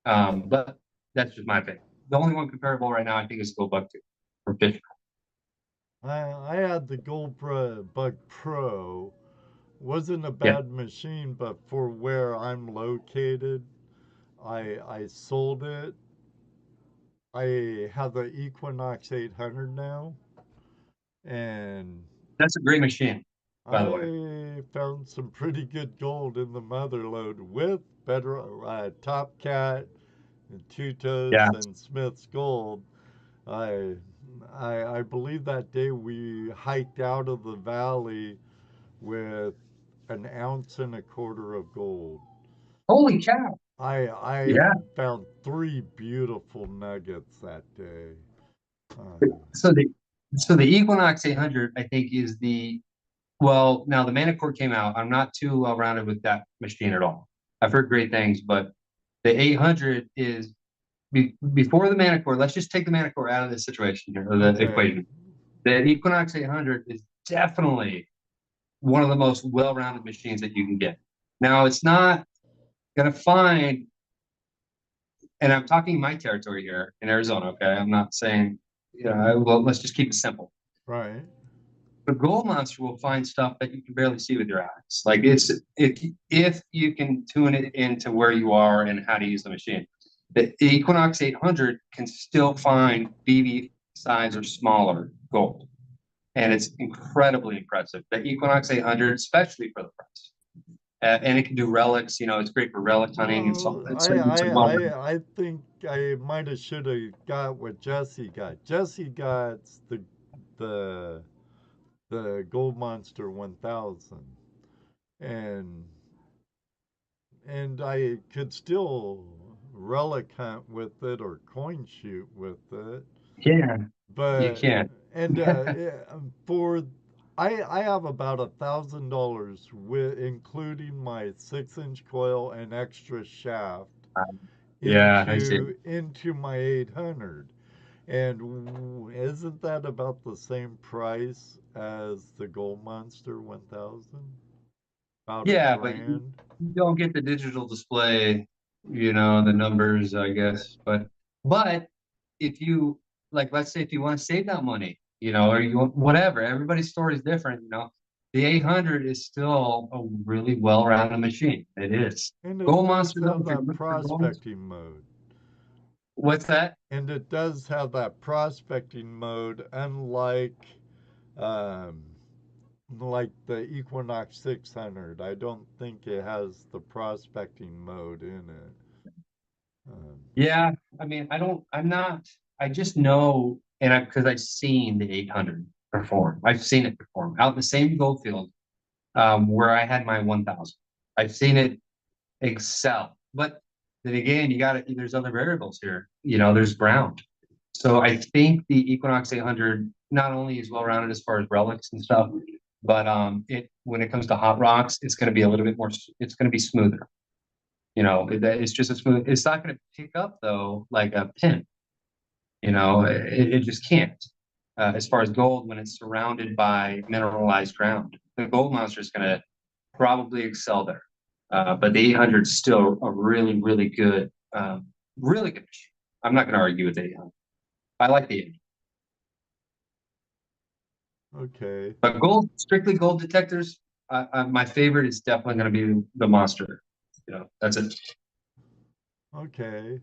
But that's just my opinion. The only one comparable right now, I think, is Gold Bug 2 for Fisher. I had the Gold Bug Pro. Wasn't a Yeah, bad machine, but for where I'm located, I sold it. I have the Equinox 800 now, and that's a great machine, by the way. I found some pretty good gold in the mother lode with better Top Cat and Two Yeah. Toes and Smith's Gold. I I believe that day we hiked out of the valley with an ounce and a quarter of gold. Holy cow. I Yeah. found three beautiful nuggets that day. Uh, So the Equinox 800, I think, is well, now the Manicore came out. I'm not too well rounded with that machine at all. I've heard great things, but the 800 is before the Manicore. Let's just take the Manicore out of this situation here, or the okay, equation. The Equinox 800 is definitely one of the most well-rounded machines that you can get. Now, it's not going to find, and I'm talking my territory here in Arizona, okay? I'm not saying, well, let's just keep it simple. right. The gold monster will find stuff that you can barely see with your eyes. Like if you can tune it into where you are and how to use the machine. The Equinox 800 can still find BB size or smaller gold, and it's incredibly impressive. The Equinox 800, especially for the price, and it can do relics. You know, it's great for relic hunting and so. Well, I think I might have should have got what Jesse got. Jesse got the the Gold Monster 1000, and I could still relic hunt with it or coin shoot with it. Yeah, you But can. and for I have about $1,000 with including my 6-inch coil and extra shaft Yeah, I see. into my 800. And isn't that about the same price as the Gold Monster 1000? About a Yeah, but grand? you don't get the digital display, you know, the numbers, I guess. But if you like, let's say if you want to save that money, you know, or you want whatever, everybody's story is different, you know. The 800 is still a really well-rounded machine. It is. And it Gold does Monster, though, have if you're that looking for gold, prospecting mode. what's that? And it does have that prospecting mode, unlike um, like the Equinox 600. I don't think it has the prospecting mode in it. Yeah, I mean, I'm not, I just know, because I've seen the 800 perform. I've seen it perform out in the same gold field where I had my 1000. I've seen it excel. But then again, there's other variables here. You know, there's ground. So I think the Equinox 800 not only is well rounded as far as relics and stuff, but when it comes to hot rocks, it's going to be a little bit more. It's going to be smoother. You know, it's just a smooth. It's not going to pick up though like a pin. You know, it just can't. As far as gold, when it's surrounded by mineralized ground, the gold monster is going to probably excel there. But the 800 is still a really, really good machine. I'm not going to argue with the 800. I like the 800. Okay. But strictly gold detectors, my favorite is definitely going to be the monster. You know, that's it. Okay.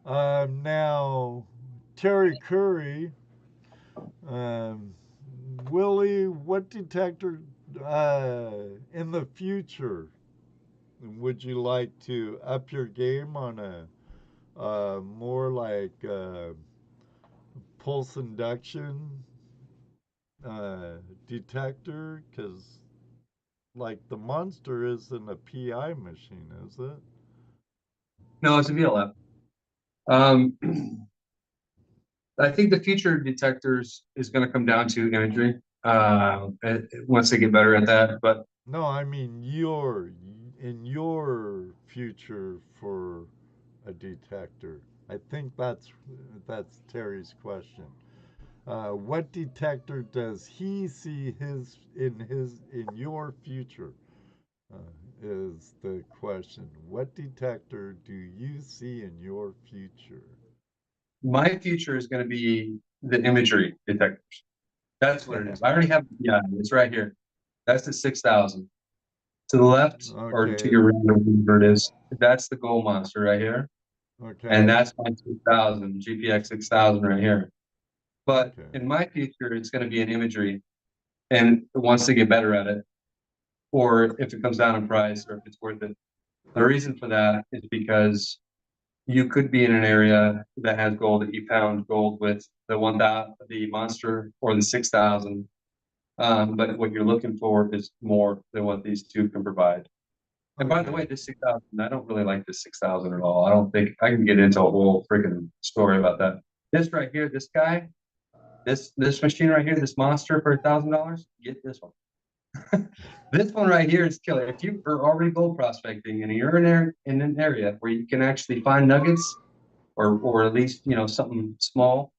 Now, Terry Curry, um, Willie, what detector in the future would you like to up your game on a more like pulse induction detector? Because like the monster isn't a PI machine, is it? No, it's a VLF. Um, I think the future of detectors is going to come down to imagery once they get better at that. But No, I mean in your future for a detector. I think that's Terry's question. What detector does he see in your future? Is the question. What detector do you see in your future? my future is going to be the imagery detectors. That's what it is. I already have, yeah, it's right here. That's the 6000. To the left or to Okay, your right, whatever it is, that's the gold monster right here. And okay, that's my 6000, GPX 6000 right here. But okay, in my future, it's going to be an imagery. And once they get better at it, or if it comes down in price or if it's worth it. The reason for that is because you could be in an area that has gold that you found gold with the monster or the 6000. But what you're looking for is more than what these two can provide. And by the way, okay, this 6000, I don't really like this 6000 at all. I don't think I can get into a whole freaking story about that. This right here, this guy, this machine right here, this monster for $1,000, get this one. This one right here is killer. If you are already gold prospecting and you're in an area where you can actually find nuggets or at least something small,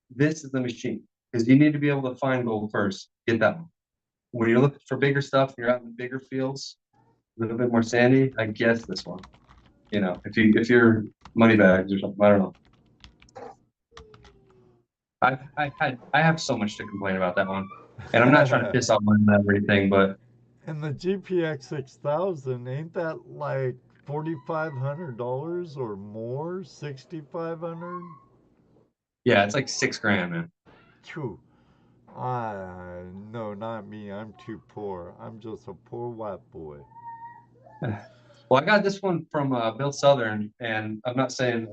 this is the machine because you need to be able to find gold first. Get that one. When you're looking for bigger stuff, you're out in bigger fields, a little bit more sandy. I guess this one. You know, if you're money bags or something, I don't know. I have so much to complain about that one. And I'm not trying to piss off my lab or anything, but And the GPX 6000, ain't that like $4,500 or more? 6,500? yeah, it's like 6 grand, man. Phew. No, not me. I'm too poor. I'm just a poor white boy. Well, I got this one from Bill Southern, and I'm not saying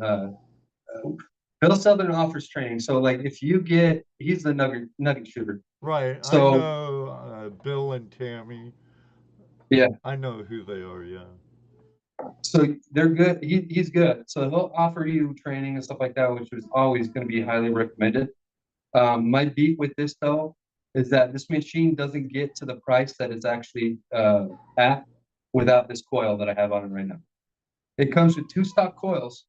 Bill Southern offers training. So like if you get, he's the nugget shooter. Right. I So know Bill and Tammy. yeah, I know who they are, yeah. so they're good. He's good. So he'll offer you training and stuff like that, which is always going to be highly recommended. My beef with this though is that this machine doesn't get to the price that it's actually at without this coil that I have on it right now. It comes with 2 stock coils.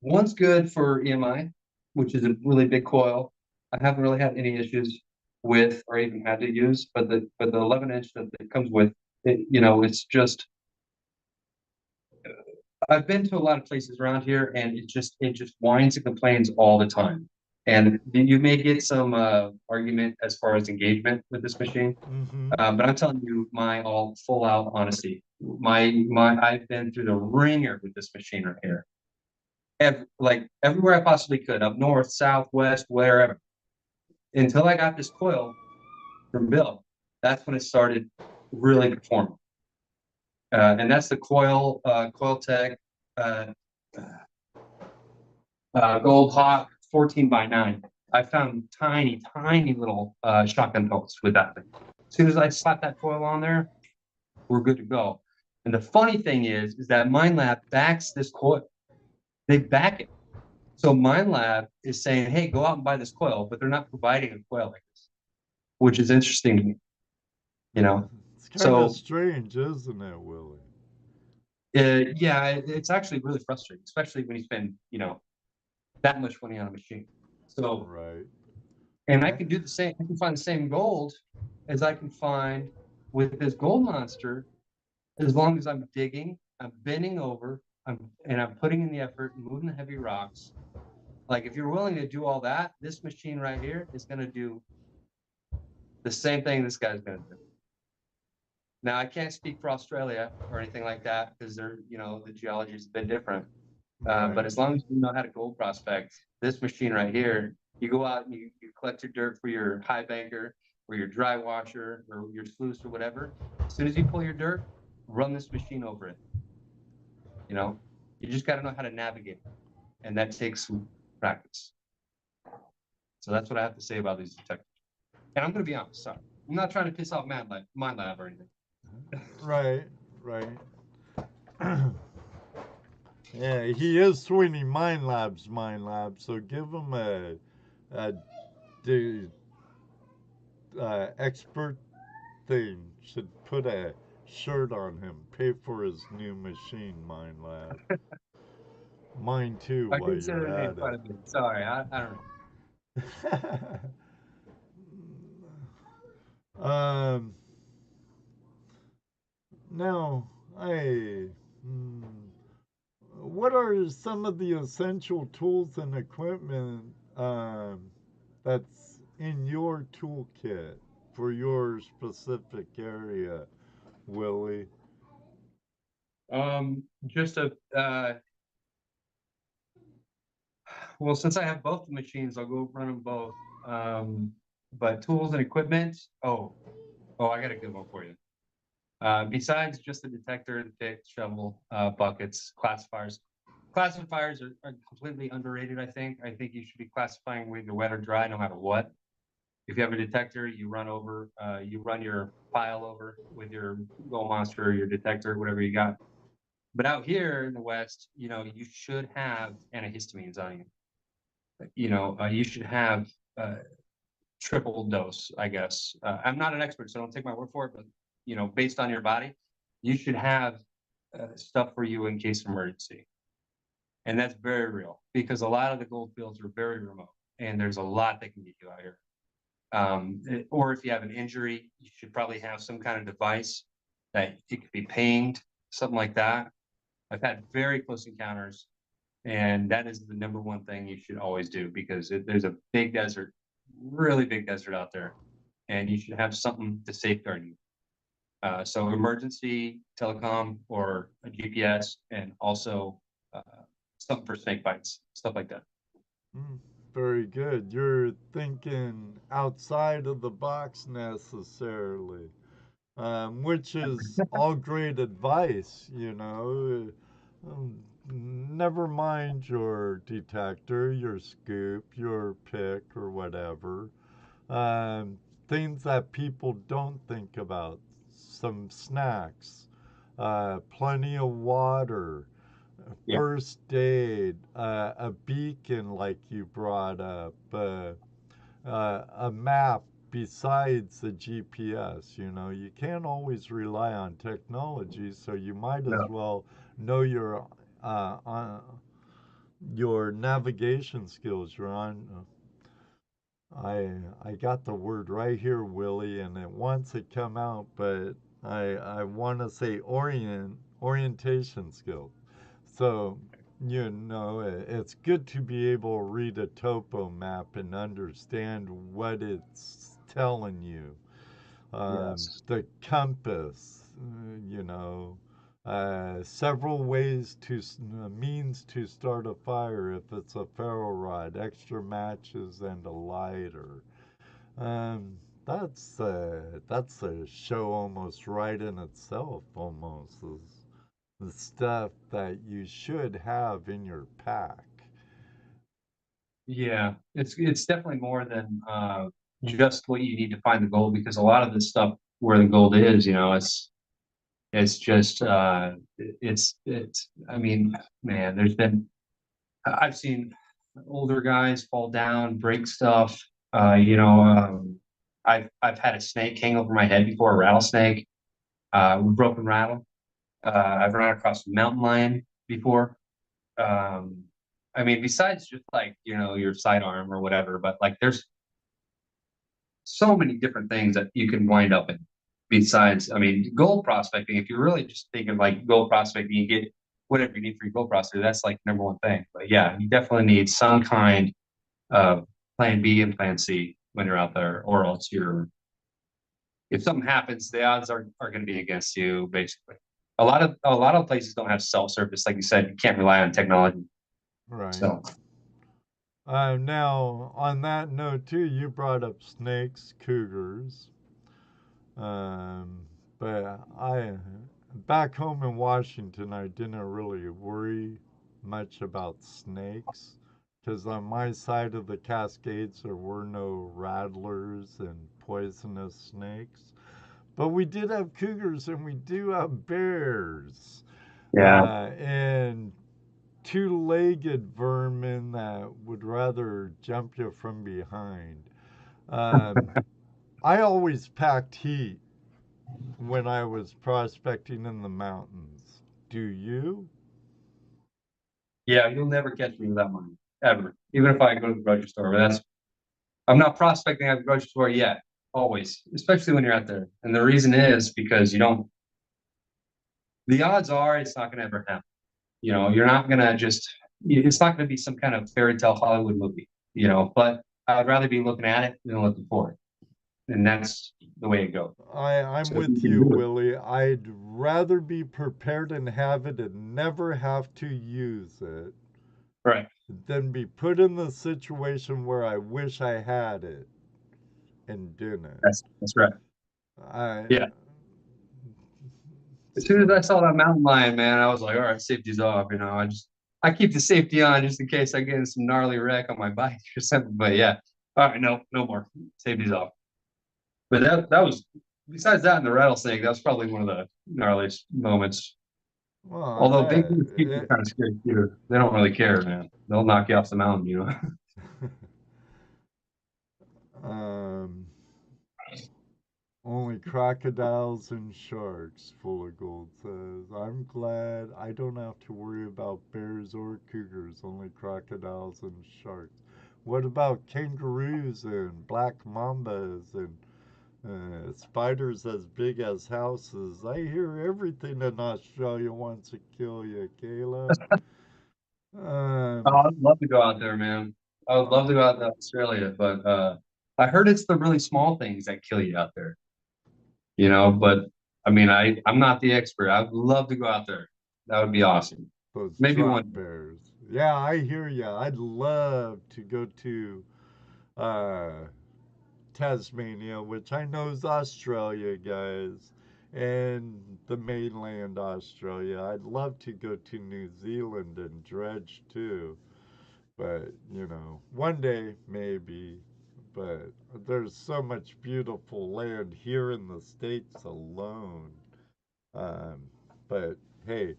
One's good for EMI, which is a really big coil. I haven't really had any issues with or even had to use, but the 11-inch that it comes with, it's just. I've been to a lot of places around here, and it just whines and complains all the time. And you may get some argument as far as engagement with this machine, Mm-hmm. but I'm telling you my all full out honesty. I've been through the ringer with this machine right here. Like everywhere I possibly could, up north, south, west, wherever, until I got this coil from Bill. That's when it started really performing. And that's the Coil Tech uh, Gold Hawk 14x9. I found tiny, tiny little shotgun bolts with that thing. As soon as I slap that coil on there, we're good to go. And the funny thing is that MindLab backs this coil. They back it. So MindLab is saying, hey, go out and buy this coil, but they're not providing a coil like this, which is interesting to me, you know? It's kind of So, strange, isn't it, Willie? yeah, it's actually really frustrating, especially when you spend, that much money on a machine. So, Right. and I can do the same, I can find the same gold as I can find with this gold monster, as long as I'm digging, I'm bending over, I'm putting in the effort, moving the heavy rocks. Like if you're willing to do all that, this machine right here is going to do the same thing this guy's going to do. Now I can't speak for Australia or anything like that because the geology is a bit different. Right. But as long as you know how to gold prospect, this machine right here, you go out and you collect your dirt for your high banker or your dry washer or your sluice or whatever. As soon as you pull your dirt, run this machine over it. You just got to know how to navigate it, and that takes some practice. So that's what I have to say about these detectors. And I'm going to be honest, sorry. I'm not trying to piss off MindLab or anything. Right, right. Yeah, he is Sweeney Mind Labs, so give him a expert thing. Should put a shirt on him. Pay for his new machine, Mind Lab. Mine too, I while consider you're it at quite a bit. Sorry, I don't know. it. Now, hmm, what are some of the essential tools and equipment that's in your toolkit for your specific area, Willie? Just well, since I have both the machines, I'll go run them both. But tools and equipment. I got a good one for you. Besides just the detector, the pick, shovel, buckets, classifiers. Classifiers are completely underrated, I think. I think you should be classifying whether wet or dry, no matter what. If you have a detector, you run your file over with your gold monster or your detector, whatever you got. But out here in the West, you should have antihistamines on you. You should have triple dose, I guess. I'm not an expert, so don't take my word for it, but based on your body, you should have stuff for you in case of emergency. And that's very real because a lot of the gold fields are very remote and there's a lot that can get you out here. Or if you have an injury, you should probably have some kind of device that it could be pinged, something like that. I've had very close encounters, and that is the number one thing you should always do because there's a big desert, really big desert out there. and you should have something to safeguard you. So emergency telecom or a GPS, and also uh, something for snake bites, stuff like that. Very good. You're thinking outside of the box necessarily, which is all great advice, you know. Never mind your detector, your scoop, your pick, or whatever. Um, Things that people don't think about. Some snacks, plenty of water, Yeah. first aid, a beacon like you brought up, a map besides the GPS. You know, you can't always rely on technology, so you might as No. well know your navigation skills. You're on. I got the word right here, Willie, and it wants to come out, but I want to say orientation skills. So, you know, it's good to be able to read a topo map and understand what it's telling you. Yes. The compass, you know, several ways means to start a fire if it's a ferro rod, extra matches, and a lighter. Um, that's a show almost right in itself, almost. Is the stuff that you should have in your pack. Yeah, it's definitely more than just what you need to find the gold, because a lot of this stuff where the gold is, it's just it's I mean, man, I've seen older guys fall down, break stuff. I've had a snake hang over my head before, a rattlesnake, broken rattle. I've run across a mountain lion before. Um, I mean, besides just like, your sidearm or whatever, but like there's so many different things that you can wind up in. Besides, I mean, gold prospecting, if you're really just thinking like gold prospecting, you get whatever you need for your gold prospecting, that's like number one thing. But yeah, you definitely need some kind of plan B and plan C when you're out there, or else if something happens, the odds are going to be against you, basically. A lot of places don't have cell service, like you said. You can't rely on technology. Right. So Now, on that note, too, you brought up snakes, cougars. Um, but back home in Washington, I didn't really worry much about snakes because on my side of the Cascades, there were no rattlers and poisonous snakes. But we did have cougars and we do have bears. yeah, And two-legged vermin that would rather jump you from behind. Um, I always packed heat when I was prospecting in the mountains. Do you? yeah, you'll never catch me with that money ever. Even if I go to the grocery store, but I'm not prospecting at the grocery store yet. Always, especially when you're out there, and the reason is because you don't. The odds are it's not going to ever happen. You're not going to just. It's not going to be some kind of fairy tale Hollywood movie. But I'd rather be looking at it than looking for it, and that's the way it goes. I'm So if you with can you, do it, Willie. I'd rather be prepared and have it and never have to use it right? than be put in the situation where I wish I had it and didn't. That's right. I Yeah. As soon as I so saw that mountain lion, man, I was like, all right, safety's off. I keep the safety on just in case I get in some gnarly wreck on my bike or something. But yeah, all right, no more. Safety's off. But that was, besides that and the rattlesnake, that was probably one of the gnarliest moments. well, I Although big bet. people are kind of scary too. They don't really care, man. They'll knock you off the mountain. um, Only crocodiles and sharks, full of gold says. I'm glad I don't have to worry about bears or cougars, only crocodiles and sharks. What about kangaroos and black mambas and spiders as big as houses? I hear everything in Australia wants to kill you, Caleb. Oh, Um, I'd love to go out there, man. I would love to go out to Australia, but I heard it's the really small things that kill you out there, but I mean, I'm not the expert. I'd love to go out there. That would be awesome. Those Maybe drop one. bears. Yeah, I hear ya. I'd love to go to uh, Tasmania, which I know is Australia, guys, and the mainland Australia. I'd love to go to New Zealand and dredge too, but one day maybe. But there's so much beautiful land here in the States alone. Um, but hey,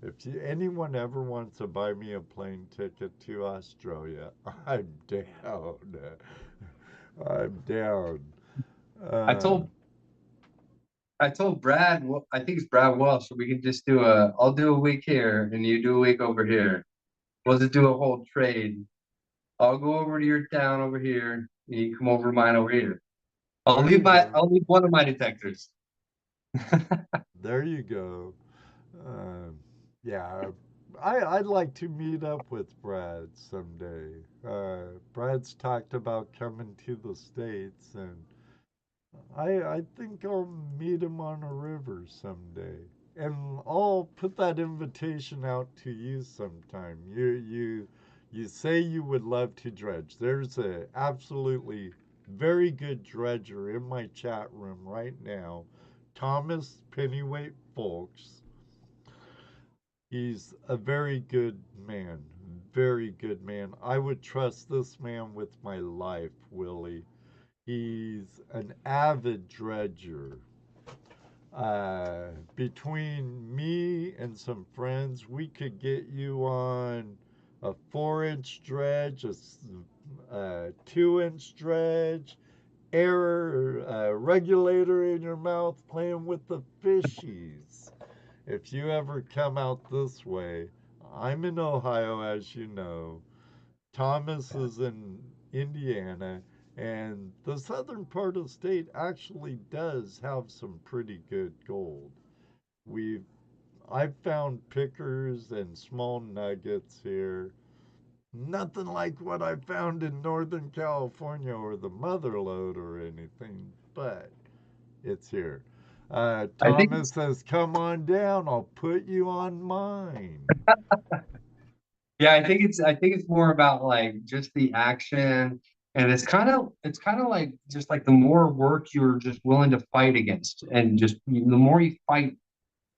if anyone ever wants to buy me a plane ticket to Australia, I'm down. I'm down. I Uh, told I told Brad, I think it's Brad Welsh, we can just I'll do a week here and you do a week over here. We'll just do a whole trade. I'll go over to your town over here and you come over to mine over here. there you go. I'll leave one of my detectors. There you go. Um, yeah, I'd like to meet up with Brad someday. Brad's talked about coming to the States, and I think I'll meet him on a river someday. And I'll put that invitation out to you sometime. You say you would love to dredge. There's a absolutely very good dredger in my chat room right now, Thomas Pennyweight Folks. He's a very good man. Very good man. I would trust this man with my life, Willie. He's an avid dredger. Between me and some friends, we could get you on a 4-inch dredge, a 2-inch dredge, air regulator in your mouth, playing with the fishies. If you ever come out this way, I'm in Ohio, as you know. Thomas is in Indiana, and the southern part of the state actually does have some pretty good gold. We've I've found pickers and small nuggets here. Nothing like what I found in Northern California or the Mother Lode or anything, but it's here. I think Thomas says, "Come on down. I'll put you on mine." Yeah, I think it's more about like just the action, and it's kind of like just like the more work you're just willing to fight against, and just the more you fight,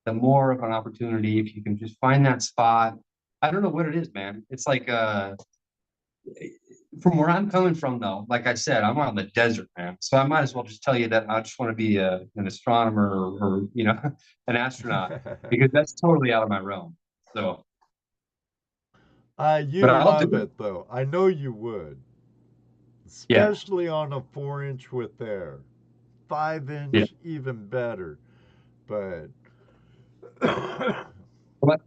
the more of an opportunity if you can just find that spot. I don't know what it is, man. It's like from where I'm coming from though, like I said, I'm on the desert, man. So I might as well just tell you that I just want to be an astronomer or an astronaut because that's totally out of my realm. So, You but I'll do love it. it though. I know you would, Yeah. especially on a 4-inch with air. Five Yeah. inch, even better. But But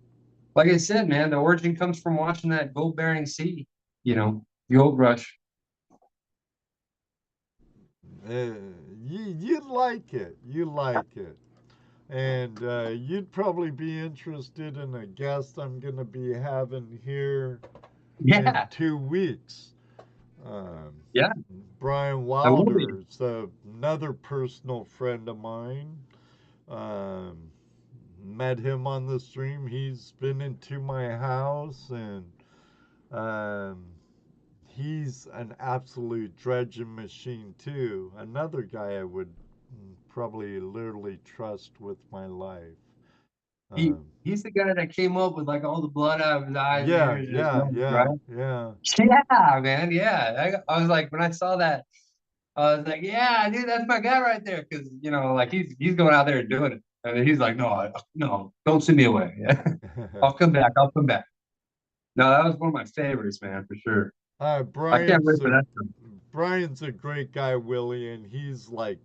like I said, man, the origin comes from watching that gold bearing sea, the old rush. uh, you like it. You like it. And you'd probably be interested in a guest I'm going to be having here in Yeah. 2 weeks. Um, Yeah. Brian I will be. Wilder's another personal friend of mine. Um, Met him on the stream. He's been into my house, and um, he's an absolute dredging machine too. Another guy I would probably literally trust with my life. Um, He's the guy that came up with like all the blood out of his eyes and yeah, ears and his yeah, nose, yeah, right? yeah. Yeah, man. Yeah. I was like, when I saw that, I was like, yeah, dude, that's my guy right there. Cause like he's going out there and doing it. And he's like, no, no, don't send me away. Yeah. I'll come back. I'll come back. No, that was one of my favorites, man, for sure. uh, I can't Brian's wait for a that. Brian's a great guy, Willie, and he's like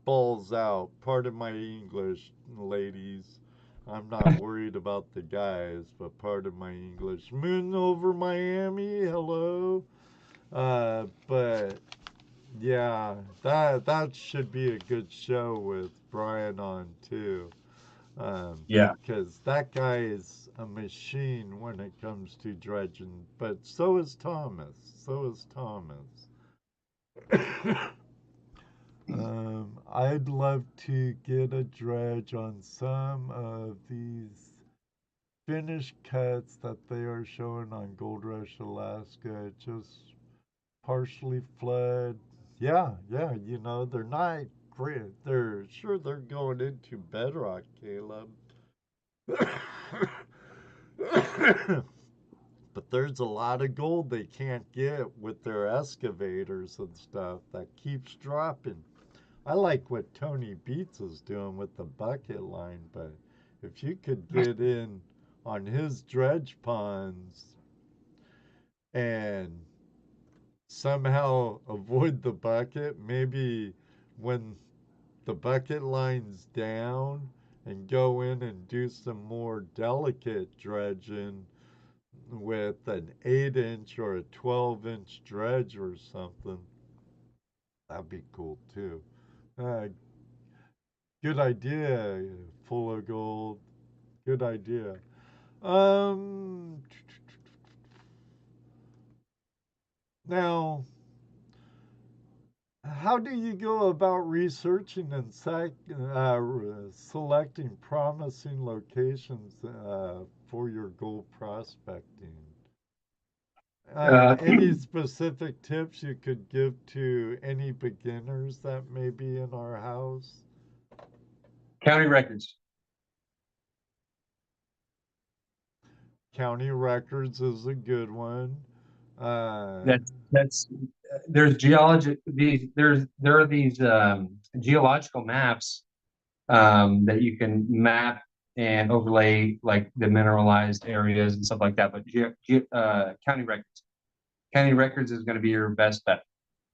balls out. Pardon my English, ladies. I'm not worried about the guys, but pardon my English. Moon over Miami, hello. But yeah, that should be a good show with Brian on too. Yeah. Because that guy is a machine when it comes to dredging. But so is Thomas. So is Thomas. I'd love to get a dredge on some of these finished cuts that they are showing on Gold Rush Alaska. Just partially flood. Yeah, yeah, they're not great. They're going into bedrock, Caleb. But there's a lot of gold they can't get with their excavators and stuff that keeps dropping. I like what Tony Beats is doing with the bucket line, but if you could get in on his dredge ponds and somehow avoid the bucket, maybe when the bucket line's down and go in and do some more delicate dredging with an 8-inch or a 12-inch dredge or something, that'd be cool too. Uh, Good idea, full of gold. Good idea. Um, Now, how do you go about researching and selecting promising locations for your gold prospecting? Uh, Any specific tips you could give to any beginners that may be in our house? County records. County records is a good one. Uh, That's there's geology these there are these geological maps that you can map and overlay like the mineralized areas and stuff like that. But county records is going to be your best bet.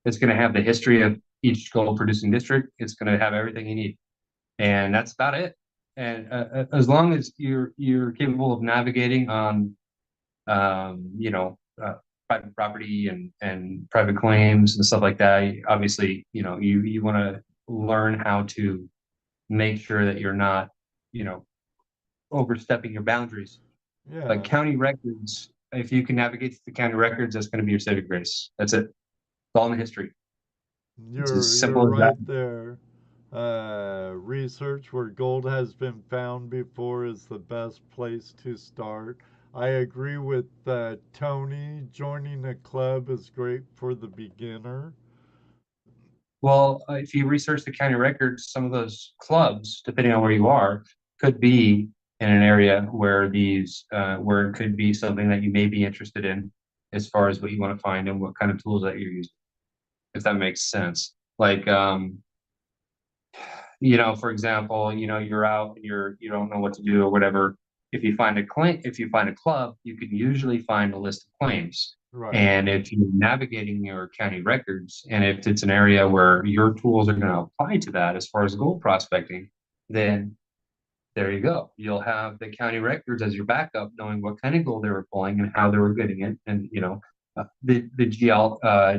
It's going to have the history of each gold producing district. It's going to have everything you need, and that's about it. And as long as you're capable of navigating on you know, private property and private claims and stuff like that. Obviously, you want to learn how to make sure that you're not, you know, overstepping your boundaries. But yeah, county records, if you can navigate through the county records, that's going to be your saving grace. That's it. It's all in the history. It's as you're simple as that. right there. Research where gold has been found before is the best place to start. I agree with Tony. Joining a club is great for the beginner. Well, if you research the county records, some of those clubs, depending on where you are, could be in an area where where it could be something that you may be interested in as far as what you want to find and what kind of tools that you're using, if that makes sense. Like, for example, you're out and you don't know what to do or whatever. If you find a club, you can usually find a list of claims. Right. And if you're navigating your county records, and if it's an area where your tools are going to apply to that as far as gold prospecting, then there you go. You'll have the county records as your backup, knowing what kind of gold they were pulling and how they were getting it, and the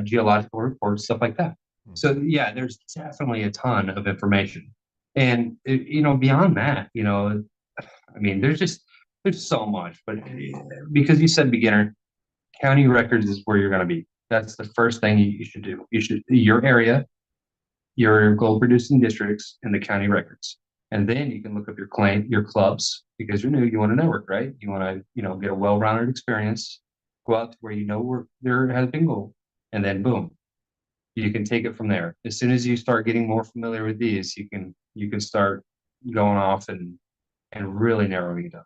geological reports, stuff like that. Mhm. So yeah, there's definitely a ton of information, and beyond that, I mean, there's so much, but because you said beginner, county records is where you're going to be. That's the first thing you should do. You should your area, your gold producing districts, and the county records. And then you can look up your clubs, because you're new, you want to network, right? You want to, get a well-rounded experience, go out to where where there has been gold, and then boom, you can take it from there. As soon as you start getting more familiar with these, you can start going off and really narrowing it down.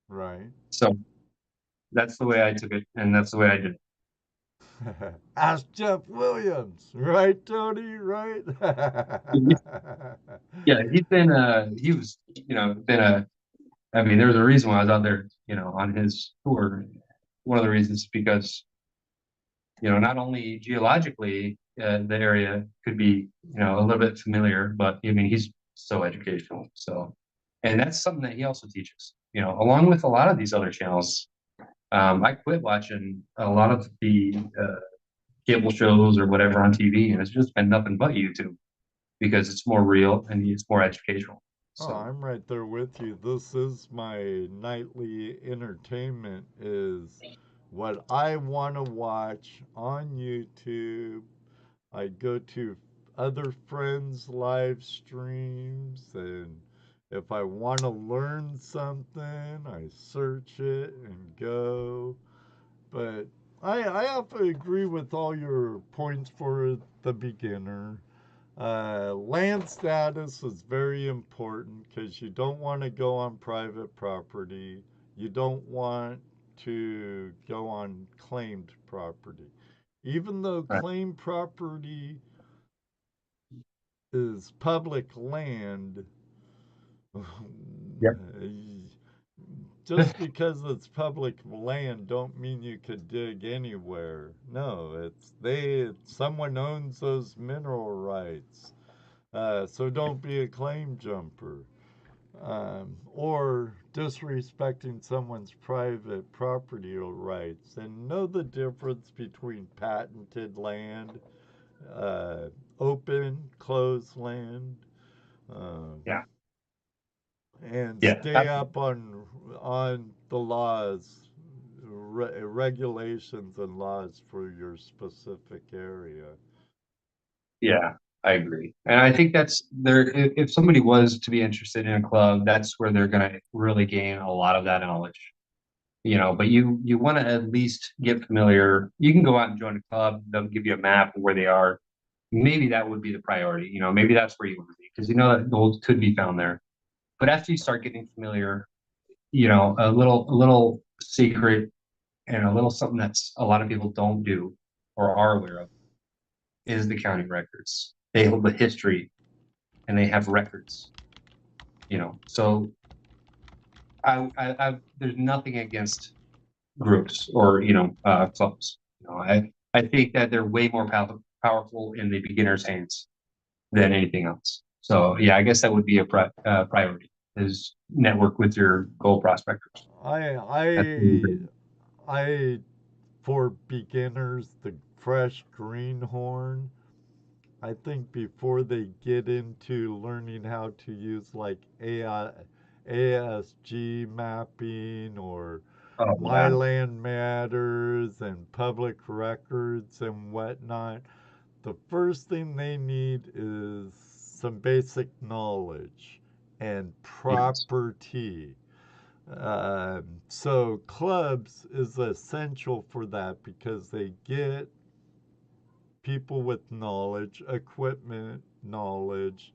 Right. So that's the way I took it, and that's the way I did it. Ask Jeff Williams, right, Tony? Right? Yeah, he was, been I mean, there's a reason why I was out there, on his tour. One of the reasons is because, not only geologically, the area could be, a little bit familiar, but I mean, he's so educational. So, and that's something that he also teaches, along with a lot of these other channels. I quit watching a lot of the cable shows or whatever on TV, and it's just been nothing but YouTube because it's more real and it's more educational. Oh, So, I'm right there with you. This is my nightly entertainment is what I want to watch on YouTube I go to other friends' live streams, and if I want to learn something, I search it and go. But I have to agree with all your points for the beginner. Land status is very important because you don't want to go on private property. You don't want to go on claimed property. Even though Right. claimed property is public land, Yep. just because it's public land don't mean you could dig anywhere. No, someone owns those mineral rights. So don't be a claim jumper. Or disrespecting someone's private property rights. And know the difference between patented land, uh, open, closed land, um, Yeah. and Yeah. stay up on the laws, regulations, and laws for your specific area. Yeah, I agree. And I think that's there. If somebody was to be interested in a club, that's where they're going to really gain a lot of that knowledge. But you want to at least get familiar. You can go out and join a club. They'll give you a map of where they are. Maybe that would be the priority. Maybe that's where you want to be because that gold could be found there. But after you start getting familiar, a little secret and a little something that's a lot of people don't do or are aware of is the county records. They hold the history and they have records. So there's nothing against groups or clubs. I think that they're way more powerful in the beginner's hands than anything else. So yeah, I guess that would be a priority is network with your gold prospectors. I That's I I for beginners, the fresh greenhorn. I think before they get into learning how to use like ASG mapping or oh My yeah, Land Matters and public records and whatnot, the first thing they need is some basic knowledge and yes, property. So clubs is essential for that because they get people with knowledge, equipment knowledge,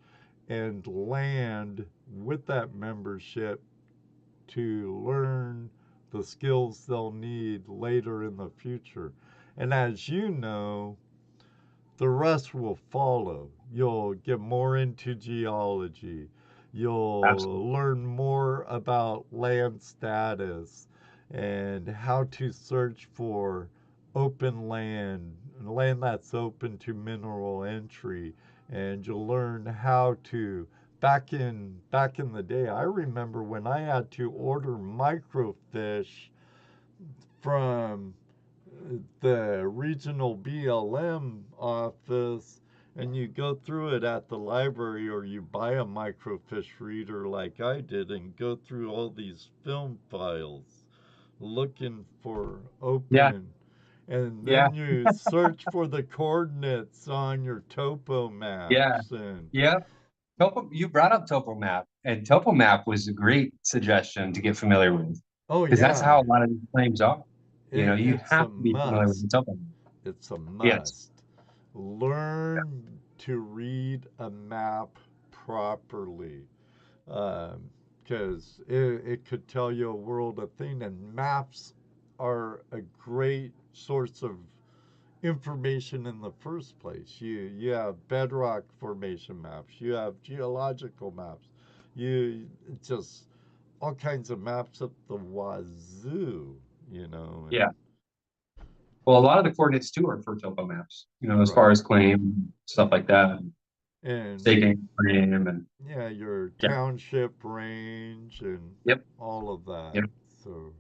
and land with that membership to learn the skills they'll need later in the future. And as you know, the rest will follow. You'll get more into geology. absolutely. You'll learn more about land status and how to search for open land that's open to mineral entry. And you'll learn how to back in the day. I remember when I had to order microfiche from the regional BLM office and you go through it at the library or you buy a microfiche reader like I did and go through all these film files looking for Yeah, open and yeah, then you search for the coordinates on your topo yeah, maps and yeah. You brought up Topo Map, and Topo Map was a great suggestion to get familiar with oh because that's yeah, how a lot of these claims are. You it's have a to be familiar with must. the Topo Map. It's a Yes. must. Learn to read a map properly because it could tell you a world of thing, and maps are a great source of information in the first place. You have bedrock formation maps, you have geological maps, you just all kinds of maps up the wazoo, and Yeah. Well, a lot of the coordinates too are for topo maps, as far right. as claim, stuff like that, And staking claim and yeah, your yeah. township range and Yep. all of that. Yep. So,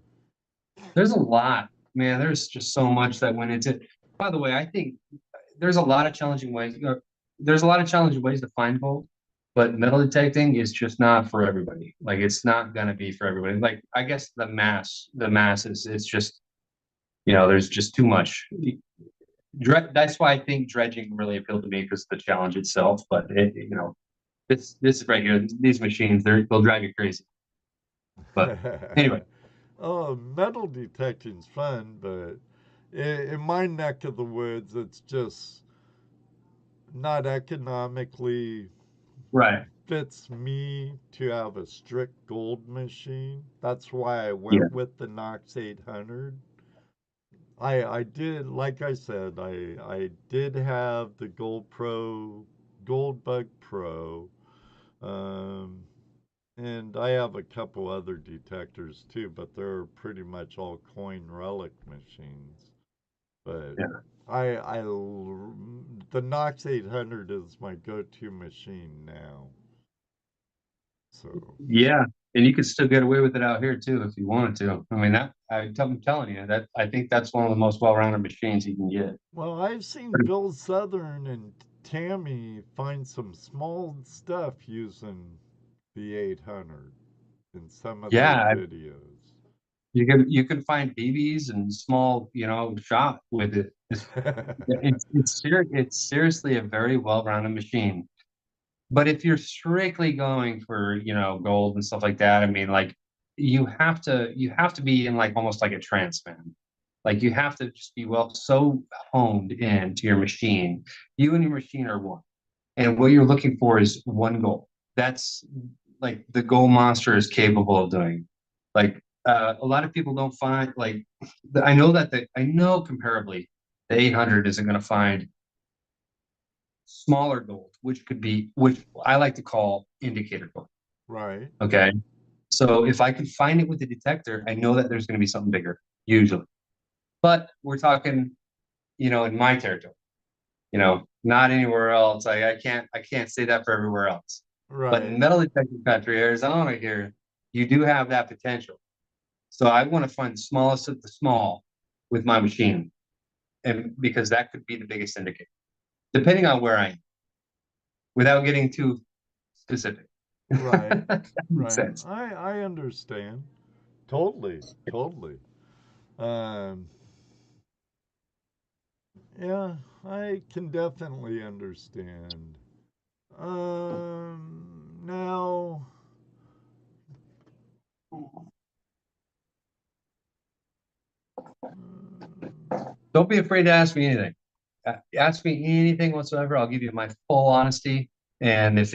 There's a lot, man. There's just so much that went into it. By the way, I think there's a lot of challenging ways. There's a lot of challenging ways to find gold, but metal detecting is just not for everybody. Like it's not gonna be for everybody. Like I guess the masses, it's just, there's just too much. That's why I think dredging really appealed to me because of the challenge itself. But this right here, these machines, they'll drive you crazy. But anyway, Oh, metal detecting's fun, but in my neck of the woods, it's just not economically right, fits me to have a strict gold machine. That's why I yeah, went with the Knox 800. I did, like I said, I did have the Gold Bug Pro, um, and I have a couple other detectors too, but they're pretty much all coin relic machines. But yeah, I the Knox 800 is my go-to machine now. So yeah. And you could still get away with it out here too if you wanted to. I mean, I'm telling you that I think that's one of the most well-rounded machines you can get. well, I've seen Bill Southern and Tammy find some small stuff using the 800 in some of their Yeah, videos. you can find BBs and small, shot with it. It's seriously a very well-rounded machine. But if you're strictly going for, gold and stuff like that, I mean, like you have to be in like almost like a trance, man. Like you have to just be so honed in to your machine. You and your machine are one. And what you're looking for is one goal. That's like the goal monster is capable of doing. Like a lot of people don't find like I know comparably the 800 isn't going to find smaller gold, which I like to call indicator gold. Right. Okay. So if I can find it with the detector, I know that there's going to be something bigger, usually. But we're talking, in my territory, not anywhere else. I can't say that for everywhere else. But in Right. metal detecting country, Arizona here, you do have that potential. So I want to find the smallest of the small with my machine. And because that could be the biggest indicator, depending on where I am, without getting too specific. Right. That makes Right. sense. I understand. Totally. Totally. Um yeah, I can definitely understand. Now Don't be afraid to ask me anything. Ask me anything whatsoever. I'll give you my full honesty. And if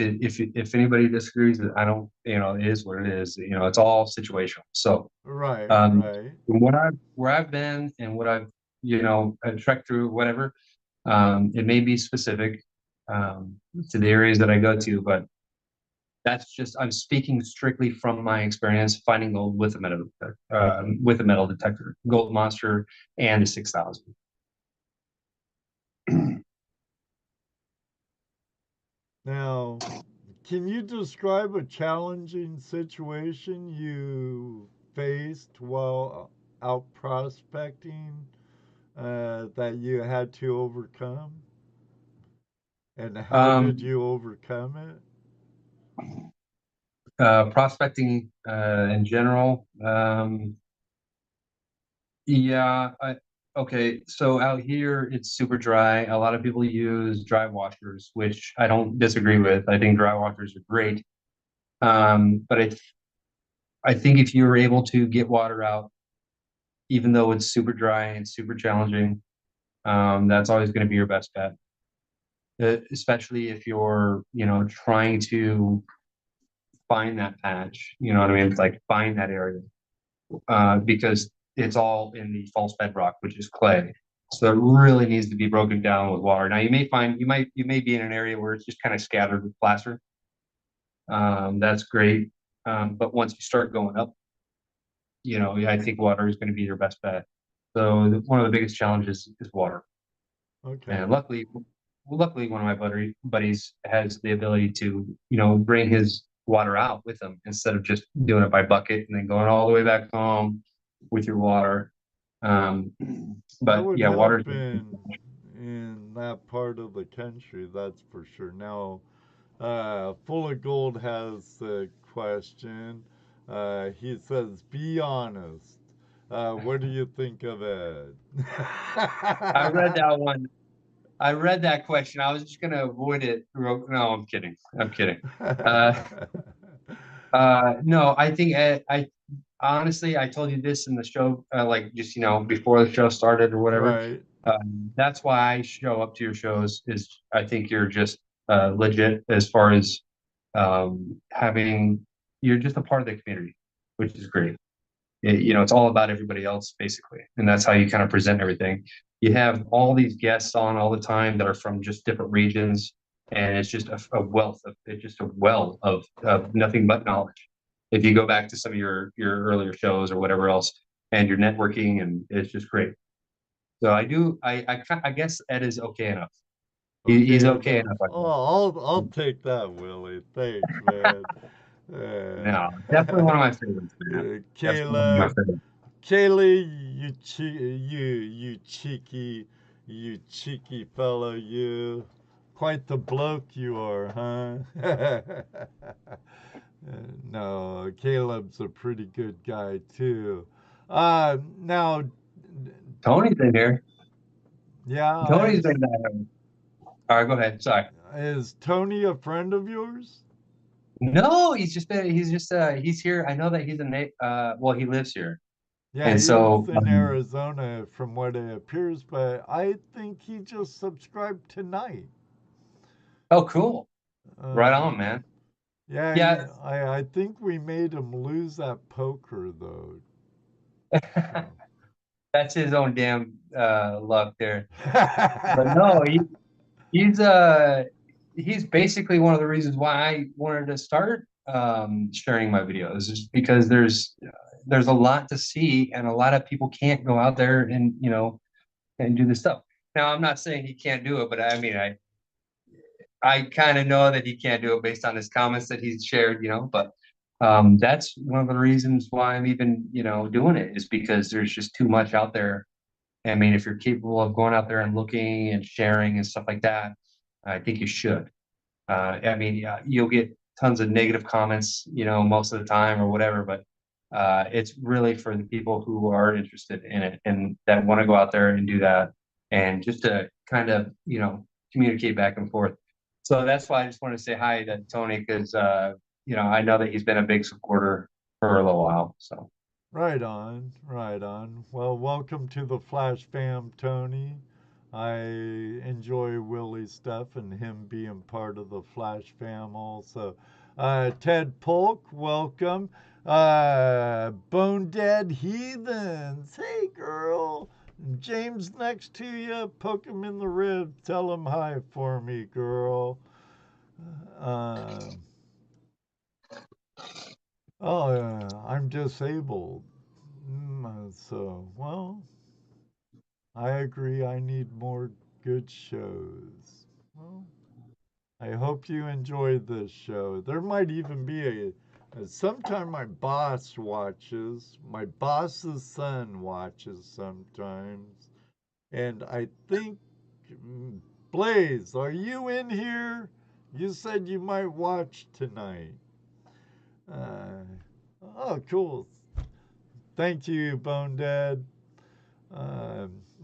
anybody disagrees, I don't, it is what it is. It's all situational. So right, um, right. from where I've been and what I've trekked through, whatever, it may be specific to the areas that I go to, but that's just I'm speaking strictly from my experience finding gold with a metal detector, gold monster, and the 6000. Now, can you describe a challenging situation you faced while out prospecting that you had to overcome? And how did Um, you overcome it? Prospecting in general. Yeah. Okay. So out here, it's super dry. A lot of people use dry washers, which I don't disagree with. I think dry washers are great. But I think if you're able to get water out, even though it's super dry and super challenging, that's always going to be your best bet. Especially if you're, trying to find that patch. You know what I mean? It's like find that area. Because it's all in the false bedrock, which is clay. So it really needs to be broken down with water. Now you may be in an area where it's just kind of scattered with placer. That's great. But once you start going up, I think water is going to be your best bet. So one of the biggest challenges is water. And Okay. luckily, one of my buddies has the ability to, bring his water out with him instead of just doing it by bucket and then going all the way back home with your water. Um, That but would yeah, water. help in that part of the country, that's for sure. Now, Full of Gold has a question. He says, "Be honest. What do you think of it? I read that one. I read that question. I was just gonna avoid it. No, I'm kidding. I'm kidding. Uh, no, I think I honestly, I told you this in the show, like just before the show started or whatever. Right. That's why I show up to your shows. Is I think you're just legit as far as having you're just a part of the community, which is great. It's all about everybody else basically, and that's how you kind of present everything. You have all these guests on all the time that are from just different regions, and it's just a wealth of it's just a well of nothing but knowledge. If you go back to some of your earlier shows or whatever else, and you're networking, and it's just great. So I do. I guess Ed is okay enough. He's Okay okay enough. enough. I Oh, guess. I'll take that, Willie. Thanks, man. Uh, No, definitely one of my favorites, man. Definitely one of my Caleb, favorites. Kaylee, you cheeky fellow, you. Quite the bloke you are, huh? No, Caleb's a pretty good guy too. Now, Tony's in here. yeah, Tony's been that. All right, go ahead. Sorry. is Tony a friend of yours? No, he's here. I know that he's well, he lives here. Yeah, And he lives so in Arizona from what it appears, but I think he just subscribed tonight. oh cool. Right Uh, on, man. yeah, Yeah. I think we made him lose that poker though. So. That's his own damn luck there. But no, he's basically one of the reasons why I wanted to start sharing my videos, just because there's a lot to see and a lot of people can't go out there and and do this stuff. Now I'm not saying he can't do it, but I mean I kind of know that he can't do it based on his comments that he's shared, but that's one of the reasons why I'm even, doing it, is because there's just too much out there. I mean, if you're capable of going out there and looking and sharing and stuff like that, I think you should. I mean, yeah, you'll get tons of negative comments, most of the time or whatever, but it's really for the people who are interested in it and that want to go out there and do that, and just to kind of, communicate back and forth. So that's why I just want to say hi to Tony, because I know that he's been a big supporter for a little while. So Right on, right on. Well, welcome to the Flash Fam, Tony. I enjoy Willie's stuff and him being part of the Flash Fam also. Ted Polk, welcome. Bone Dead Heathens, hey girl. James next to you, poke him in the rib, tell him hi for me, girl. Uh, I'm disabled. So, well, I agree. I need more good shows. Well, I hope you enjoyed this show. There might even be sometime my boss watches. My boss's son watches sometimes. And I think, Blaze, are you in here? You said you might watch tonight. Uh, oh, cool. Thank you, Bone Dead.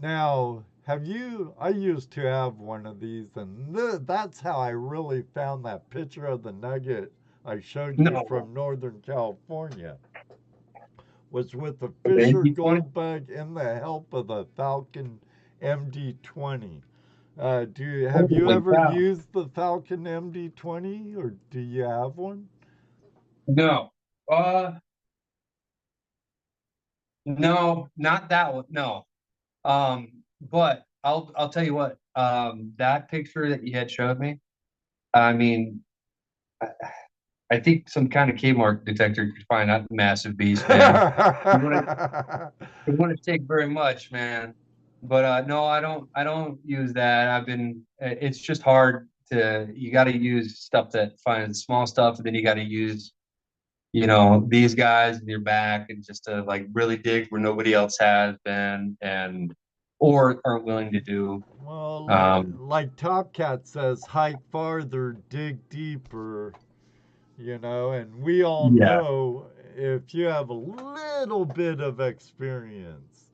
Now, have you? I used to have one of these, and that's how I really found that picture of the nugget I showed you no, from Northern California. Was with the the Fisher NG20? Goldbug and the help of the Falcon MD20. Have you Holy ever cow. used the Falcon MD20, or do you have one? No. Uh, no, not that one. No. But I'll tell you what, that picture that you had showed me, I mean, I, I think some kind of Kmart detector could find that massive beast, man. You wouldn't it wouldn't take very much, man. But no, I don't use that. It's just hard you got to use stuff that finds small stuff, and then you got to use, these guys in your back, and just to like really dig where nobody else has been and or aren't willing to do. Well, Um, like Top Cat says, hike farther, dig deeper, and we all yeah, know if you have a little bit of experience.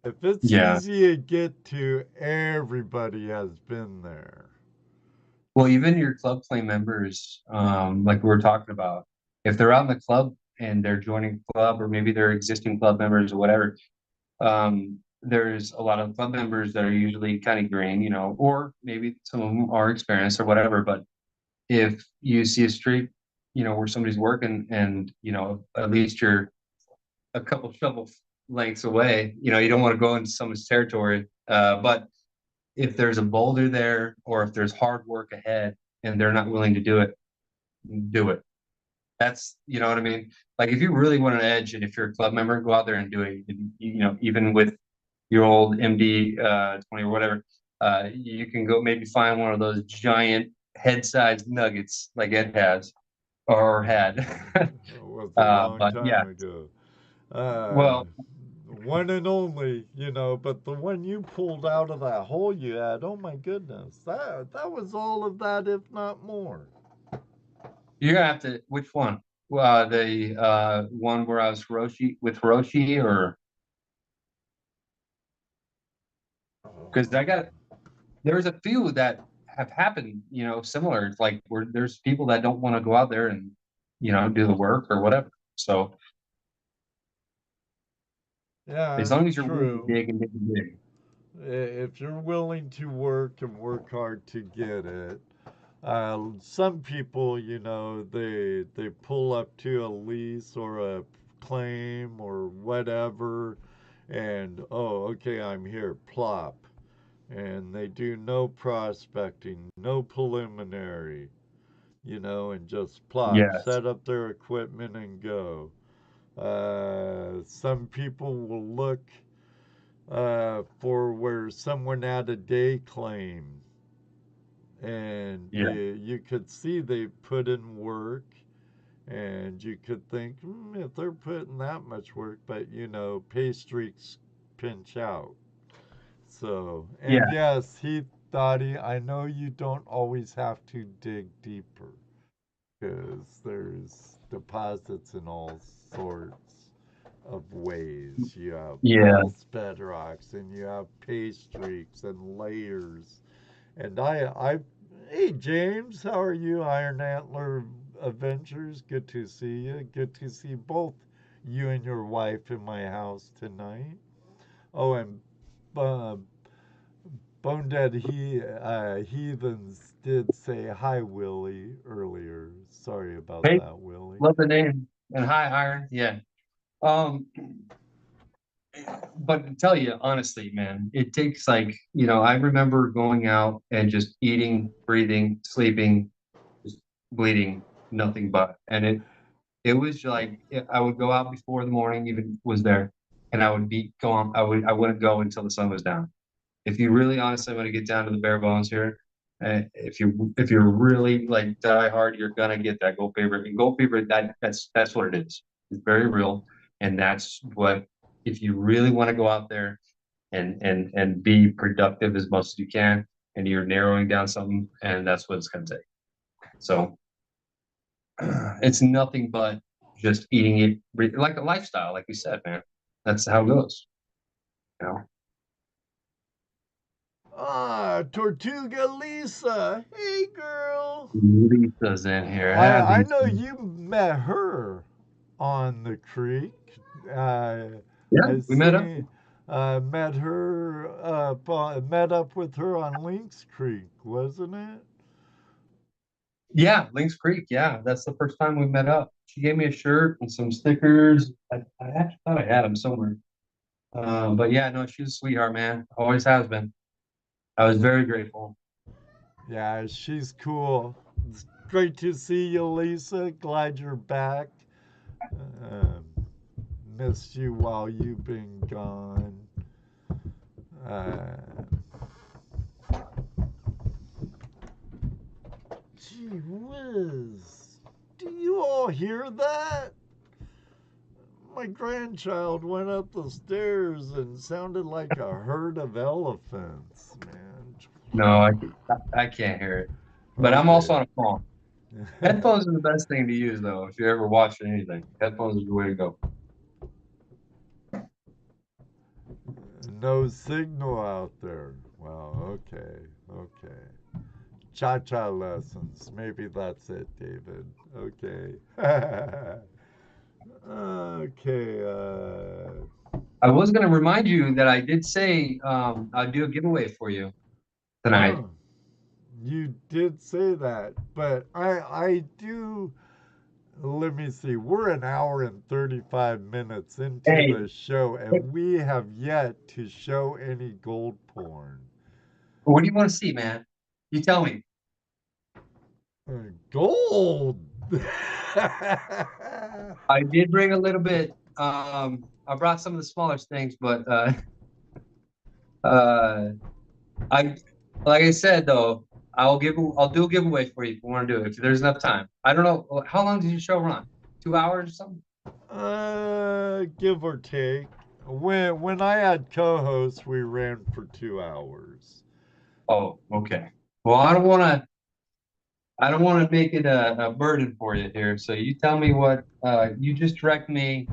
If it's Yeah. easy to get to, everybody has been there. Well, even your club play members, like we were talking about, if they're out in the club and they're joining club, or maybe they're existing club members or whatever, there's a lot of club members that are usually kind of green, or maybe some of them are experienced or whatever. But if you see a street, where somebody's working and, at least you're a couple shovel lengths away, you don't want to go into someone's territory. But if there's a boulder there, or if there's hard work ahead and they're not willing to do it, do it. That's, you know what I mean? Like if you really want an edge and if you're a club member, go out there and do it. Even with your old MD 20 or whatever, you can go maybe find one of those giant head-sized nuggets like Ed has or had. It was a long But time yeah, ago. well, One and only, but the one you pulled out of that hole you had, oh my goodness, that was all of that, if not more. you're gonna have to. Which one? The one where I was Hiroshi, or because there's a few that have happened, similar. It's like where there's people that don't want to go out there and, do the work or whatever. So as Yeah, long as you're willing to true. dig and dig and dig. If you're willing to work and work hard to get it, some people, they pull up to a lease or a claim or whatever, and oh, okay, I'm here, plop, and they do no prospecting, no preliminary, and just plop, Yes. set up their equipment and go. Some people will look for where someone had a day claim, and Yeah. you could see they put in work, and you could think, if they're putting that much work, but pay streaks pinch out. So, and Yeah. yes, Heath Dottie, I know you don't always have to dig deeper because there's deposits in all sorts of ways. You have Yeah. false bedrocks, and you have pay streaks and layers. And hey James, how are you, Iron Antler Adventures? Good to see you. Good to see both you and your wife in my house tonight. Oh, and uh, Bonedead Heathens did say hi, Willie, earlier. Sorry about Hey, that, Willie. love the name. And hi, Iron. Yeah. Um, but to tell you honestly, man, it takes like, I remember going out and just eating, breathing, sleeping, just bleeding, nothing but. And it was like I would go out before the morning even was there, and I would be going. I wouldn't go until the sun was down. If you really honestly want to get down to the bare bones here, if you're really like die hard, you're gonna get that gold fever. And gold fever, that's what it is. It's very real, and that's what, if you really want to go out there and be productive as much as you can, and you're narrowing down something, and that's what it's gonna take. So it's nothing but just eating it like a lifestyle, like we said, man. That's how it goes. You know. Tortuga Lisa. Hey, girl. Lisa's in here. I Happy. know you met her on the creek. Uh, Yeah, I we met up. see. Met her. Met up with her on Lynx Creek, wasn't it? Yeah, Lynx Creek. Yeah, that's the first time we met up. She gave me a shirt and some stickers. I actually thought I had them somewhere. But yeah, no, she's a sweetheart, man. Always has been. I was very grateful. Yeah, she's cool. It's great to see you, Lisa. Glad you're back. Um, Missed you while you've been gone. Uh, Gee whiz. Do you all hear that? My grandchild went up the stairs and sounded like a herd of elephants, man. No, I can't hear it. But I'm Okay. also on a phone. Headphones are the best thing to use, though. If you're ever watching anything, headphones is the way to go. No signal out there. Well, okay. Cha-cha lessons. Maybe that's it, David. Okay. Okay. I was going to remind you that I did say I'll do a giveaway for you tonight. Oh, you did say that, but I do. Let me see. We're an hour and 35 minutes into Hey, the show, and we have yet to show any gold porn. what do you want to see, man? You tell me. Gold. I did bring a little bit. I brought some of the smaller things, but uh, I, like I said though, I'll do a giveaway for you if you want to do it if there's enough time. I don't know how long did your show run? 2 hours or something? Give or take. When I had co-hosts, we ran for 2 hours. Oh, okay. Well, I don't want to make it a burden for you here. So you tell me what you just direct me,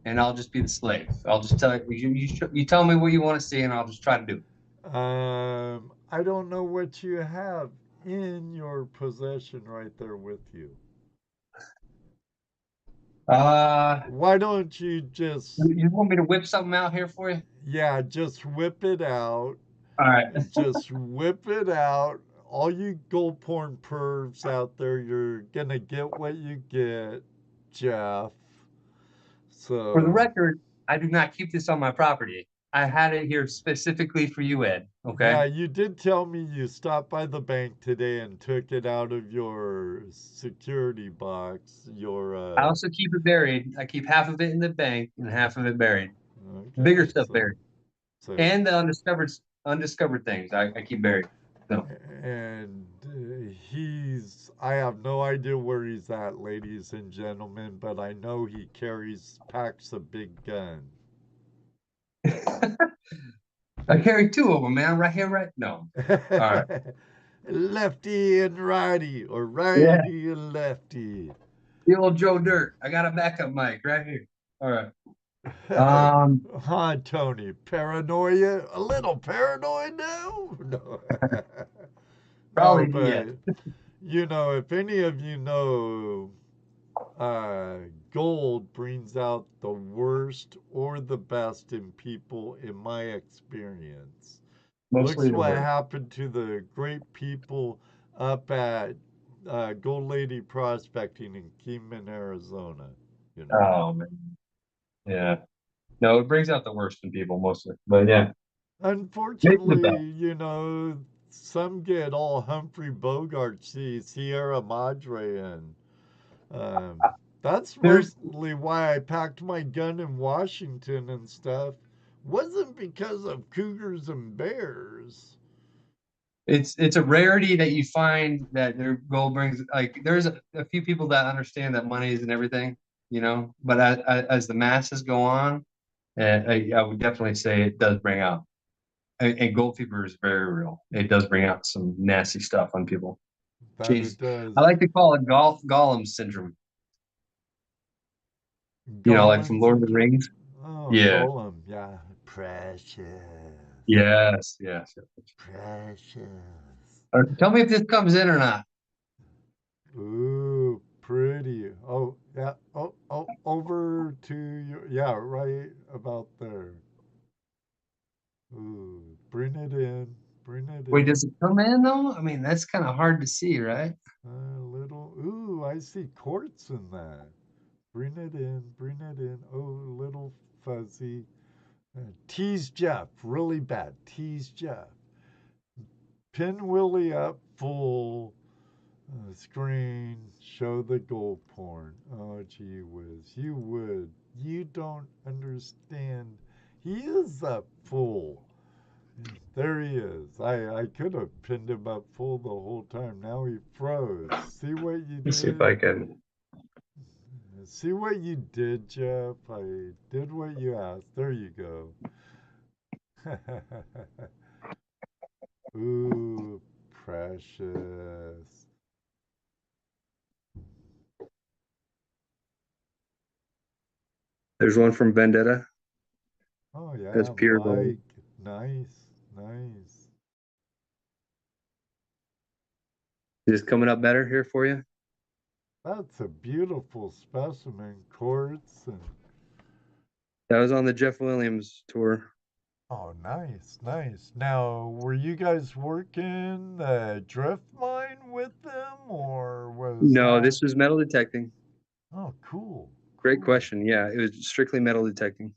and I'll just be the slave. I'll just tell you tell me what you want to see, and I'll just try to do it. I don't know what you have in your possession right there with you. Uh, Why don't you just, you want me to whip something out here for you? yeah, just whip it out. All right. Just whip it out. All you gold porn pervs out there, you're gonna get what you get, Jeff. For the So, record, I do not keep this on my property. I had it here specifically for you, Ed. yeah, Okay. you did tell me you stopped by the bank today and took it out of your security box. Your I also keep it buried. I keep half of it in the bank and half of it buried. Bigger okay, stuff buried, so and the undiscovered things I keep buried. So and I have no idea where he's at, ladies and gentlemen, but I know he packs a big gun. I carry two of them, man. Right here, right. No. All right. Lefty and righty, or Yeah. righty and lefty. The old Joe Dirt. I got a backup mic right here. All right. Um. Huh, Tony? Paranoia? A little paranoid now? No. No, Probably yes. but if any of you know, uh, gold brings out the worst or the best in people, in my experience. Looks Mostly the what worst. happened to the great people up at Gold Lady Prospecting in Kingman, Arizona. You know. Oh man. Yeah. No, it brings out the worst in people mostly. But yeah, maybe the Unfortunately, best. some get all Humphrey Bogartsy, Sierra Madre, and that's There's mostly why I packed my gun in Washington and stuff. Wasn't because of cougars and bears. it's a rarity that you find that their goal brings like there's a few people that understand that money isn't everything, but as the masses go on, I would definitely say it does bring out and gold fever is very real. It does bring out some nasty stuff on people. That Jeez. it I does. like to call it Gollum syndrome, like Golan from Lord of the syndrome? Rings. Oh, Yeah. Golem. Yeah. Precious. Yes, yes. Precious. Tell me if this comes in or not. Ooh, pretty. Oh, yeah. Over to your. Yeah, right about there. Ooh, bring it in. Bring it Wait, in. does it come in though? I mean, that's kind of hard to see, right? A little. Ooh, I see quartz in that. Bring it in. Bring it in. Oh, little fuzzy. Tease Jeff. Really bad. Tease Jeff. Pin Willie up full. Screen, show the gold porn. Oh, gee whiz. You would. You don't understand. He is up full. There he is. I could have pinned him up full the whole time. Now he froze. See what you Let's see if did? I can. See what you did, Jeff? I did what you asked. There you go. Ooh, precious. There's one from Vendetta. Oh yeah, That's pure gold. like nice, nice. Is this coming up better here for you? That's a beautiful specimen, quartz and That was on the Jeff Williams tour. oh, nice, nice. Now, were you guys working the drift mine with them, or was No, that? this was metal detecting. Oh, cool, Great cool. question. Yeah, it was strictly metal detecting.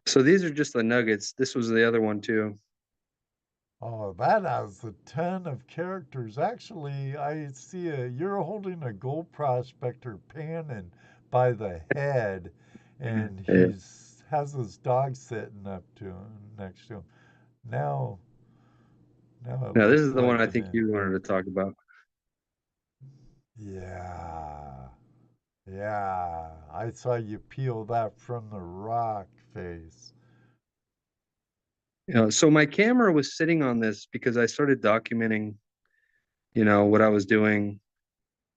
So these are just the nuggets. This was the other one too. Oh, that has a ton of characters. Actually, I see you're holding a gold prospector panning by the head, and Yeah. he's has his dog sitting up to him, next to him. Now, now it Now this looks is the one like I an think in. you wanted to talk about. Yeah, yeah. I saw you peel that from the rock face. So my camera was sitting on this because I started documenting, what I was doing.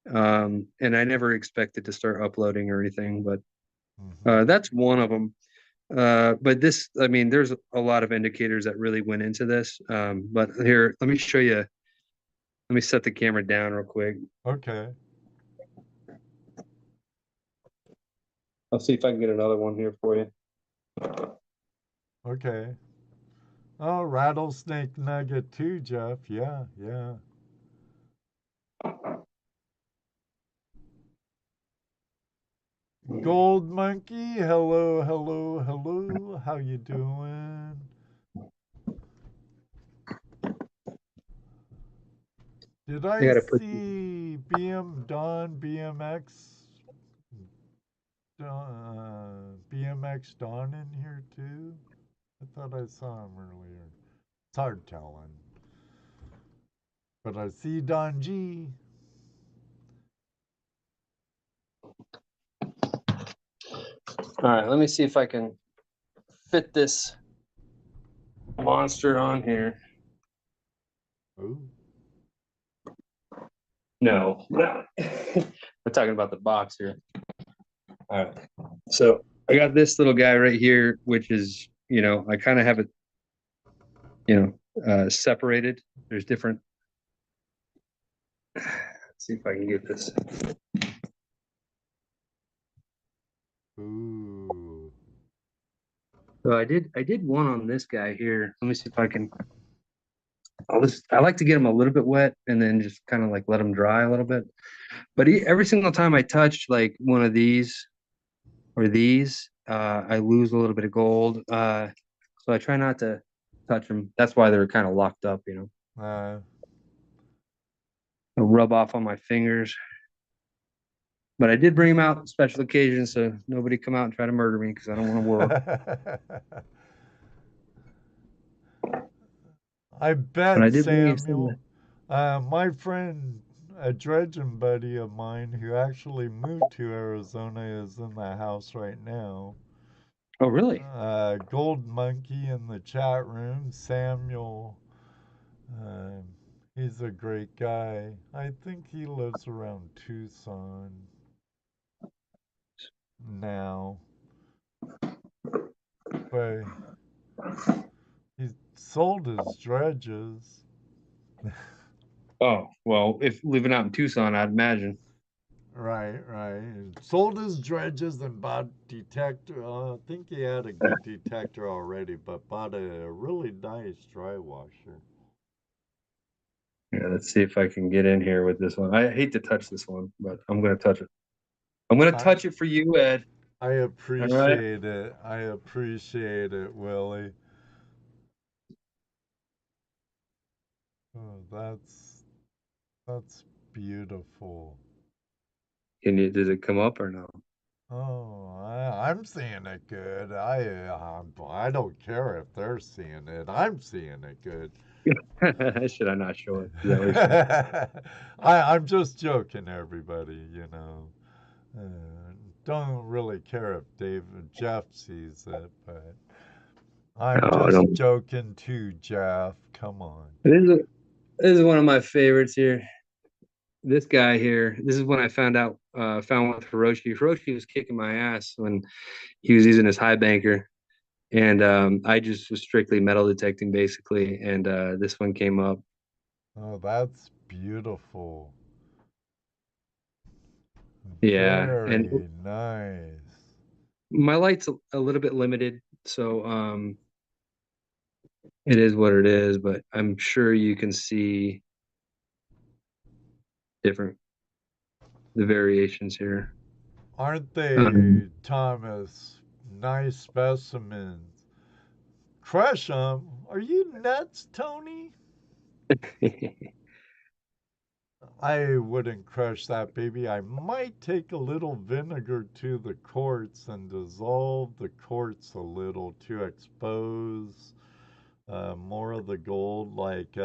And I never expected to start uploading or anything, but Hmm. that's one of them. But this, I mean, there's a lot of indicators that really went into this. But here, let me show you. Let me set the camera down real quick. Okay, I'll see if I can get another one here for you. okay. Oh, rattlesnake nugget too, Jeff. Yeah, yeah. Gold monkey, hello, hello, hello. How you doing? Did I I gotta put. see BMX Don in here too? I thought I saw him earlier. It's hard telling. But I see Don G. All right, let me see if I can fit this monster on here. Oh, No, no. We're talking about the box here. All right. So I got this little guy right here, which is, I kind of have it, separated. There's different. Let's see if I can get this. ooh. So I did one on this guy here. Let me see if I can. I like to get them a little bit wet and then just kind of like let them dry a little bit. But every single time I touch like one of these or these, I lose a little bit of gold. So I try not to touch them. That's why they're kind of locked up. Uh, I'll rub off on my fingers. But I did bring them out on special occasions, so nobody come out and try to murder me because I don't want to war. I But bet I did bring you some. Samuel, my friend, a dredging buddy of mine who actually moved to Arizona, is in the house right now. Oh, really? Gold Monkey in the chat room, Samuel. Uh, he's a great guy. I think he lives around Tucson now, but he sold his dredges. Oh, well, if living out in Tucson, I'd imagine. Right, right. Sold his dredges and bought detector. I think he had a good detector already, but bought a really nice dry washer. Yeah, let's see if I can get in here with this one. I hate to touch this one, but I'm going to touch it. I'm going to I touch it for you, Ed. I All right. appreciate it. I appreciate it, Willie. Oh, that's beautiful. Does it come up or no? Oh, I'm seeing it good. I don't care if they're seeing it. I'm seeing it good. Should I not show it? Is that what you're saying? I'm just joking, everybody. Don't really care if Jeff sees it, but I'm No, I just don't. joking too, Jeff. Come on. This is one of my favorites here. this guy here, this is when I found with Hiroshi. Hiroshi was kicking my ass when he was using his high banker. And I just was strictly metal detecting basically. And this one came up. Oh, that's beautiful. Yeah. And Very nice. my light's a little bit limited. So it is what it is, but I'm sure you can see different the variations here. Aren't Um, they, Thomas? Nice specimens. Crush 'em? Are you nuts, Tony? I wouldn't crush that baby. I might take a little vinegar to the quartz and dissolve the quartz a little to expose more of the gold, like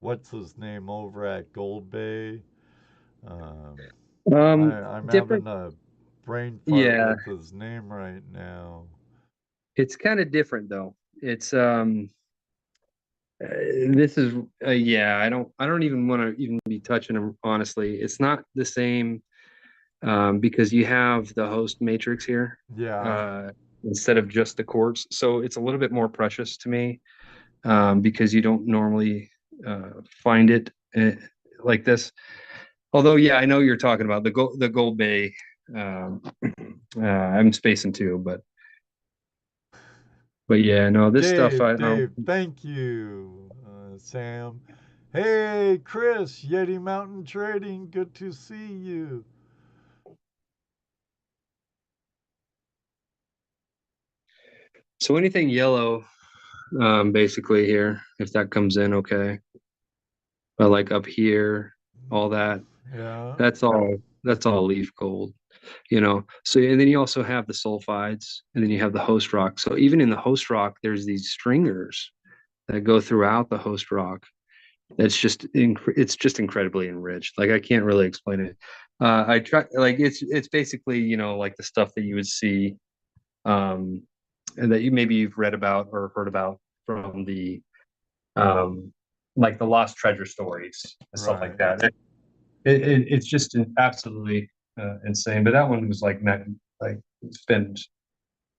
what's his name over at Gold Bay? Um, I'm different. having a brain fart Yeah, with his name right now. it's kind of different though. It's this is yeah, I don't even want to even be touching them honestly. It's not the same because you have the host matrix here Yeah, uh instead of just the quartz. So it's a little bit more precious to me because you don't normally find it like this. Although yeah, I know you're talking about the Gold Bay um I'm spacing too, but yeah, no, this stuff I don't. Dave, thank you, Sam. Hey, Chris, Yeti Mountain Trading, good to see you. So anything yellow, basically here, if that comes in okay. But like up here, all that, Yeah, that's all leaf gold, you know. So and then you also have the sulfides, and then you have the host rock. So even in the host rock, there's these stringers that go throughout the host rock. It's just incredibly enriched. Like I can't really explain it. I try like it's basically like the stuff that you would see um and that you've read about or heard about from the um, like the lost treasure stories and stuff like right. that. It's just absolutely insane. But that one was like spent.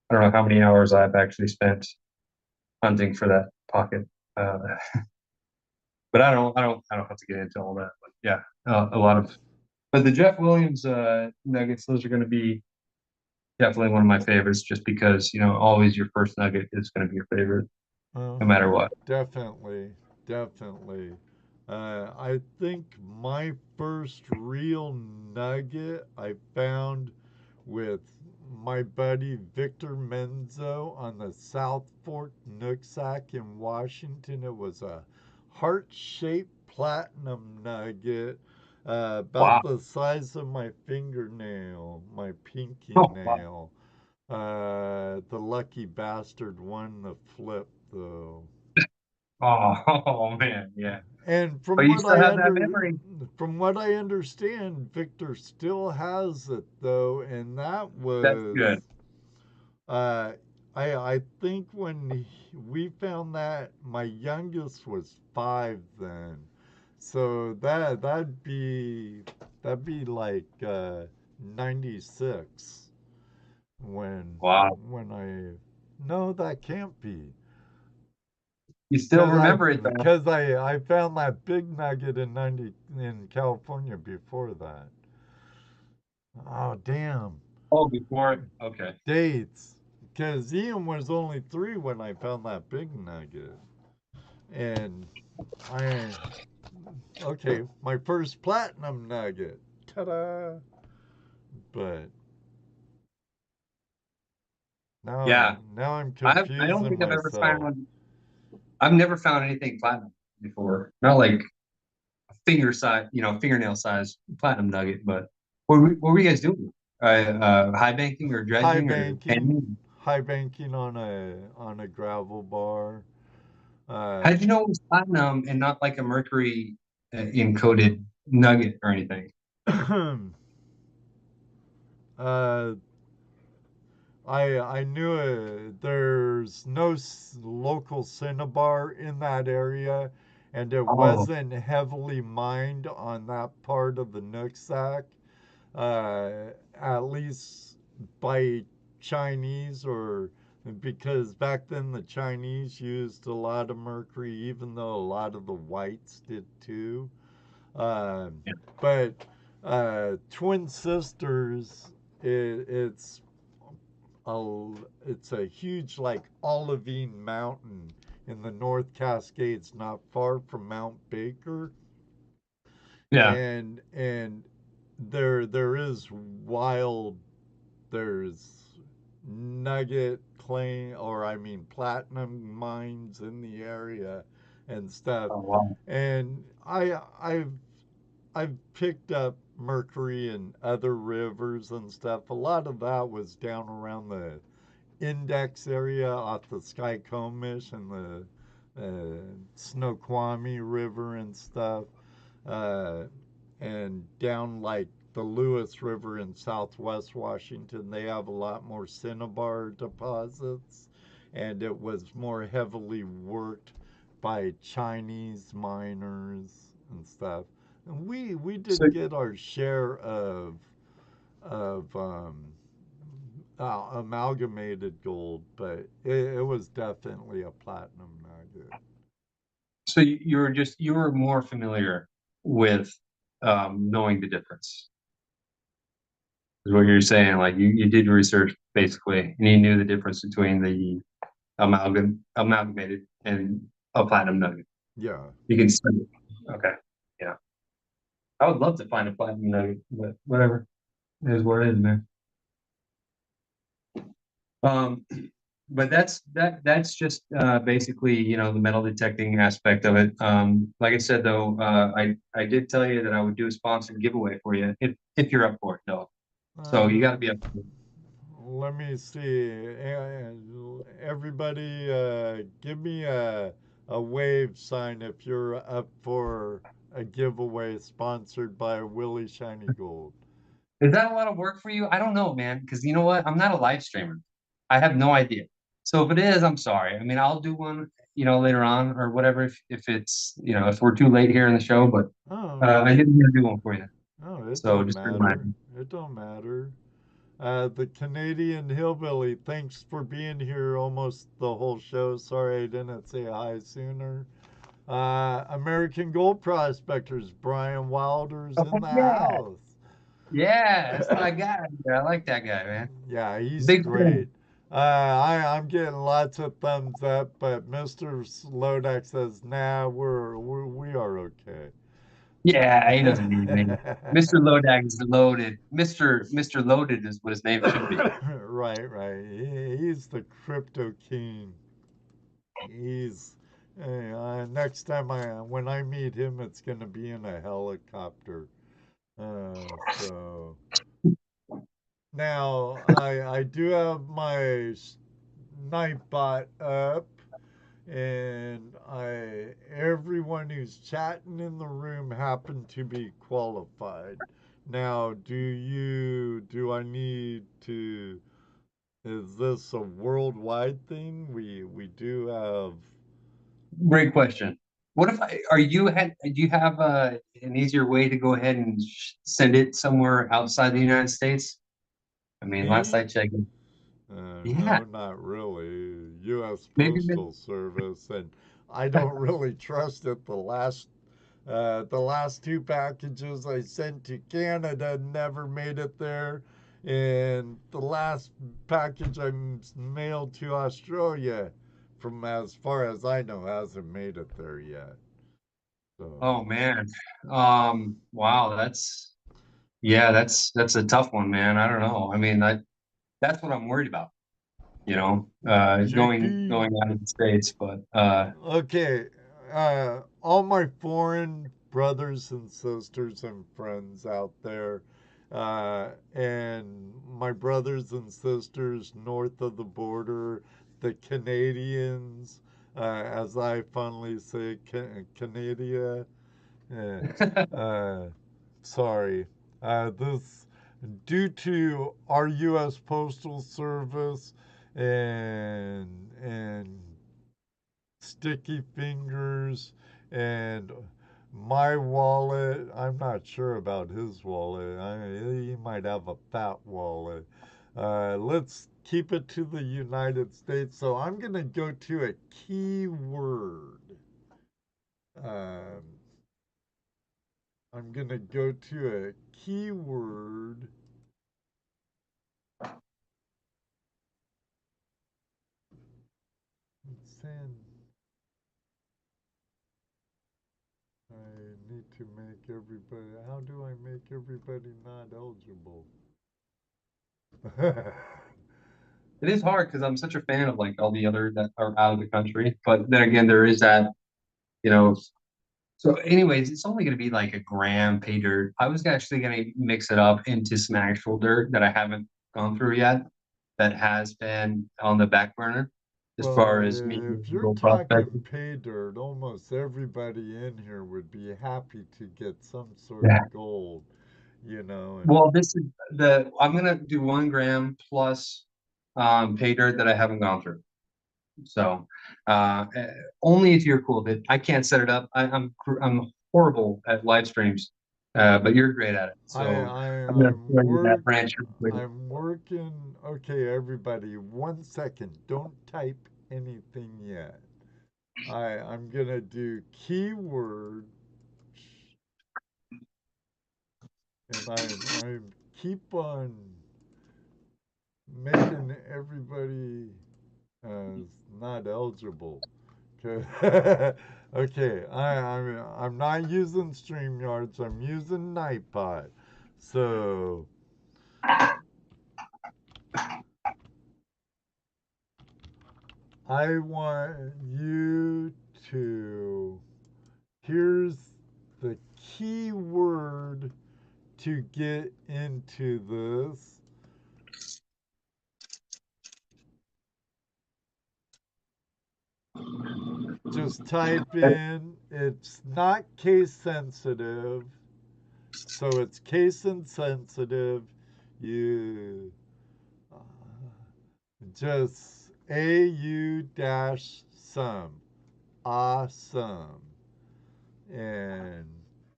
I don't know how many hours I've actually spent hunting for that pocket. Uh, but I don't have to get into all that. But yeah, a lot of. But the Jeff Williams nuggets, those are going to be definitely one of my favorites, just because always your first nugget is going to be your favorite, no matter what. Definitely, definitely. I think my first real nugget I found with my buddy Victor Menzo on the South Fork Nooksack in Washington. It was a heart-shaped platinum nugget, about Wow. the size of my fingernail, my pinky Oh, wow. nail. The lucky bastard won the flip though. Oh, oh man, yeah. And But you still have that memory. from what I understand, Victor still has it though, and that That's good. was uh I think when we found that, my youngest was 5 then. So that'd be like 96 when Wow. I no, that can't be. You still remember it though. Because I found that big nugget in California before that. Oh damn. Oh, before. Okay. Dates. Because Ian was only 3 when I found that big nugget. And I okay, my first platinum nugget. Ta-da. But Yeah. now I'm I don't confusing think I've ever myself. found. I've never found anything platinum before. Not like a finger size, fingernail size platinum nugget. But what were you guys doing? High banking or High dredging or banking, canyon? high banking on a gravel bar. How Uh, did you know it was platinum and not like a mercury encoded nugget or anything? uh, I knew there's no local cinnabar in that area, and it Oh, wasn't heavily mined on that part of the Nooksack, at least by Chinese, or because back then the Chinese used a lot of mercury, even though a lot of the whites did too. Um, yeah. but Twin Sisters, it's a it's a huge like olivine mountain in the North Cascades, not far from Mount Baker, Yeah. and there is wild there's nugget claim, or I mean platinum mines in the area and stuff, Oh, wow. and I've picked up mercury in other rivers and stuff. A lot of that was down around the Index area off the Skycomish and the Snoqualmie River and stuff, uh, and down like the Lewis River in southwest Washington. They have a lot more cinnabar deposits, and it was more heavily worked by Chinese miners and stuff. And we So, did get our share of amalgamated gold, but it was definitely a platinum nugget. so you were more familiar with knowing the difference, is what you're saying. Like you did research basically, and you knew the difference between the amalgamated and a platinum nugget. Yeah. You can see it. Okay. Yeah. I would love to find a platinum nugget, but whatever. It is what it is, man. Um, but that's just basically, the metal detecting aspect of it. Like I said though, I did tell you that I would do a sponsored giveaway for you if you're up for it though. So you got to be up Um, for it. Let me see. Everybody, give me a wave sign if you're up for a giveaway sponsored by Willie Shiny Gold. Is that a lot of work for you? I don't know, man, because you know what? I'm not a live streamer. I have no idea. So if it is, I'm sorry. I mean, I'll do one, later on or whatever if it's, if we're too late here in the show, but Oh, I didn't want to do one for you. oh, it So don't just a matter. reminder. It don't matter. The Canadian Hillbilly, thanks for being here almost the whole show. Sorry I didn't say hi sooner. American Gold Prospectors, Brian Wilder's in Oh, the yeah. house. Yeah, that's my guy. Yeah, I like that guy, man. Yeah, he's Big great. fan. I'm getting lots of thumbs up, but Mr. Slodak says, nah, we are okay. Yeah, he doesn't need me. Mr. Lodak is loaded. Mr. Loaded is what his name should be. Right. He's the crypto king. He's next time when I meet him, it's gonna be in a helicopter. So now I do have my Nightbot up, and I everyone who's chatting in the room happened to be qualified. Now, do I need to? Is this a worldwide thing? We do have. Great question. What if do you have an easier way to go ahead and send it somewhere outside the United States? I mean, last I Me? checked, yeah, No, not really. U.S. maybe, Postal Service, and I don't really trust it. The last two packages I sent to Canada never made it there, and the last package I mailed to Australia, from as far as I know, hasn't made it there yet. So, oh man. Wow, yeah, that's a tough one, man. I don't know. I mean, that's what I'm worried about, JP. going out of the States, but Okay, all my foreign brothers and sisters and friends out there, and my brothers and sisters north of the border, the Canadians, as I fondly say, Canada. Uh, uh, sorry. This, due to our U.S. Postal Service and sticky fingers And my wallet, I'm not sure about his wallet. He might have a fat wallet. Let's keep it to the United States. So I'm going to go to a keyword. I'm going to go to a keyword. It's saying I need to make everybody. How do I make everybody not eligible? It is hard because I'm such a fan of like all the other that are out of the country. But then again, there is that, you know. So, anyways, it's only going to be like a gram pay dirt. I was actually going to mix it up into some actual dirt that I haven't gone through yet, that has been on the back burner as Well, far as me if you're Gold talking Prospectors. pay dirt, almost everybody in here would be happy to get some sort Yeah. of gold, and Well, this is I'm gonna do 1 gram plus pay dirt that I haven't gone through. So only if you're cool with it. I can't set it up. I'm horrible at live streams, but you're great at it. I, So I I'm gonna I'm throw you that work branch real quick. I'm working. Okay, everybody, 1 second. Don't type anything yet. I'm gonna do keyword, and I'm keep on making everybody not eligible. Okay, I'm not using StreamYards. I'm using Nightbot. So I want you to. Here's the keyword to get into this. Just type in. It's not case sensitive. So it's case insensitive. You just AU dash some. Awesome. And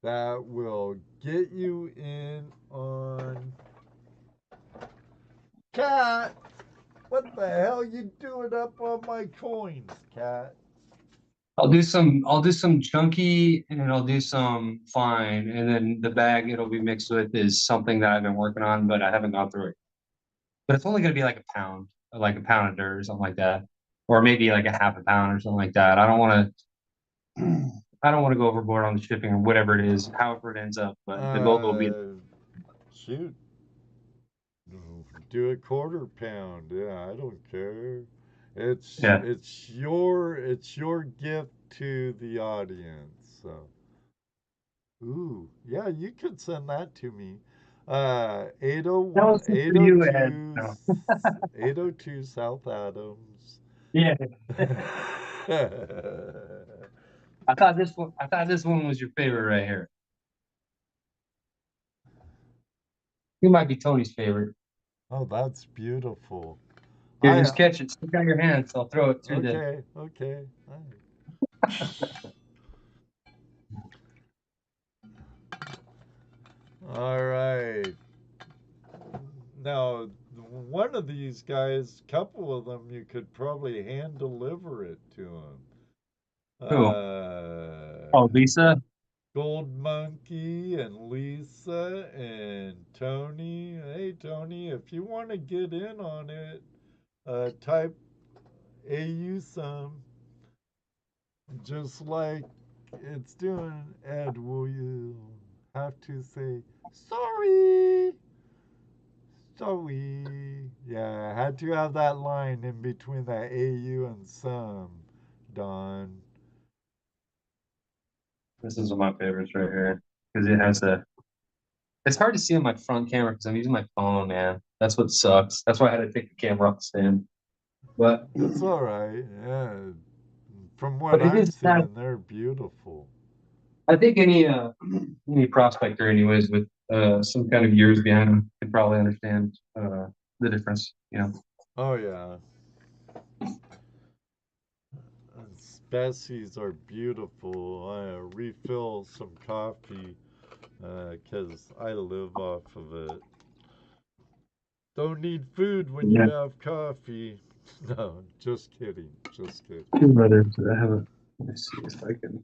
that will get you in on Cat. What the hell you doing up on my coins, Cat? I'll do some chunky and I'll do some fine, and then the bag it'll be mixed with is something that I've been working on, but I haven't gone through it. But it's only gonna be like a pound of dirt or something like that, or maybe like a half a pound or something like that. I don't want to go overboard on the shipping or whatever it is, however it ends up. But the goal will be Uh, Shoot. Do a quarter pound. Yeah, I don't care. It's yeah. it's your gift to the audience. So, ooh, yeah, you could send that to me. That 801 was just for you, Ed. No. 802 South Adams. Yeah. I thought this one was your favorite right here. You might be Tony's favorite. Oh, that's beautiful. Here, I just catch it. Stick out your hands. I'll throw it through the. okay. All right. Now, one of these guys, couple of them, you could probably hand deliver it to him. Who? Oh, Lisa. Gold Monkey and Lisa and Tony. Hey, Tony, if you want to get in on it, type AU some, just like it's doing. Ed, will you have to say sorry? Sorry. Yeah, I had to have that line in between that AU and some, Don. This is one of my favorites right here because it has a. It's hard to see on my front camera because I'm using my phone, man. That's what sucks. That's why I had to take the camera off the stand. But It's all right. Yeah. From what but it I'm is kind of, seeing, they're beautiful. I think any prospector anyways with some kind of years behind them can probably understand the difference. Oh, yeah. Bessie's are beautiful. I refill some coffee because I live off of it. Don't need food when you Yeah. have coffee. No, just kidding. Just kidding. Two letters. I have a. Let me see if I can.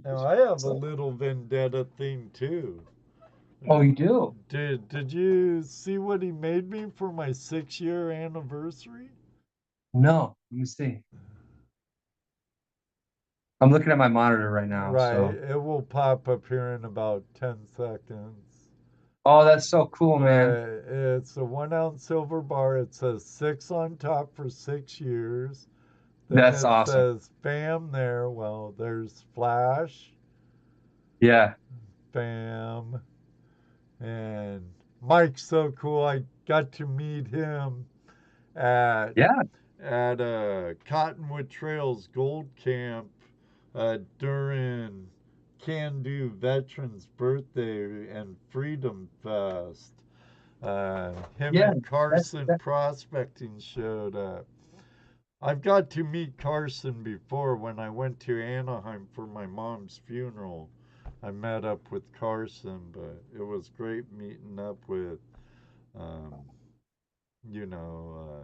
Now I have a little vendetta thing too. Oh, you do? Did you see what he made me for my 6-year anniversary? No. Let me see. I'm looking at my monitor right now. Right, So. it will pop up here in about 10 seconds. Oh, that's so cool, man. It's a 1 ounce silver bar. It says 6 on top for 6 years. Then That's it awesome. says FAM there. Well, there's Flash, Yeah. FAM, and Mike's so cool. I got to meet him at Yeah. at Cottonwood Trails Gold Camp during Can Do Veterans Birthday and Freedom Fest. Him Yeah. and That's Carson that. Prospecting showed up. I've got to meet Carson before when I went to Anaheim for my mom's funeral. I met up with Carson, but it was great meeting up with, um, you know,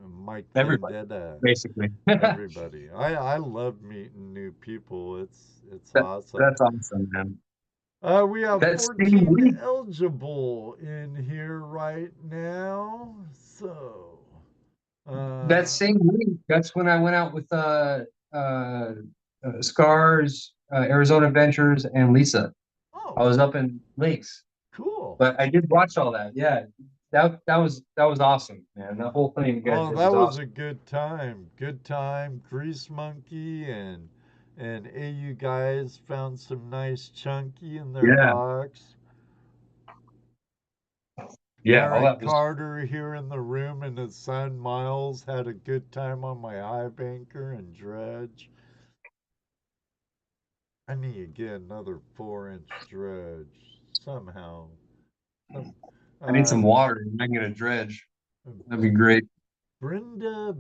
Mike Everybody, Vendetta, basically. that everybody. I love meeting new people. It's awesome. that's awesome, man. We have That same 14 week. eligible in here right now. So, That uh, same week. That's when I went out with Scars, Arizona Adventures, and Lisa. I oh, was up in Lakes, cool. but I did watch all that. Yeah, that was awesome, man. The whole thing you guys Oh, did that was was awesome. a good time. Good time. Grease Monkey and AU guys found some nice chunky in their Yeah, box. yeah, all Eric that was. Carter here in the room and his son Miles had a good time on my high banker and dredge. I need to get another 4-inch dredge somehow. Some, I need some uh, water and I can get a dredge. That'd be great. Brenda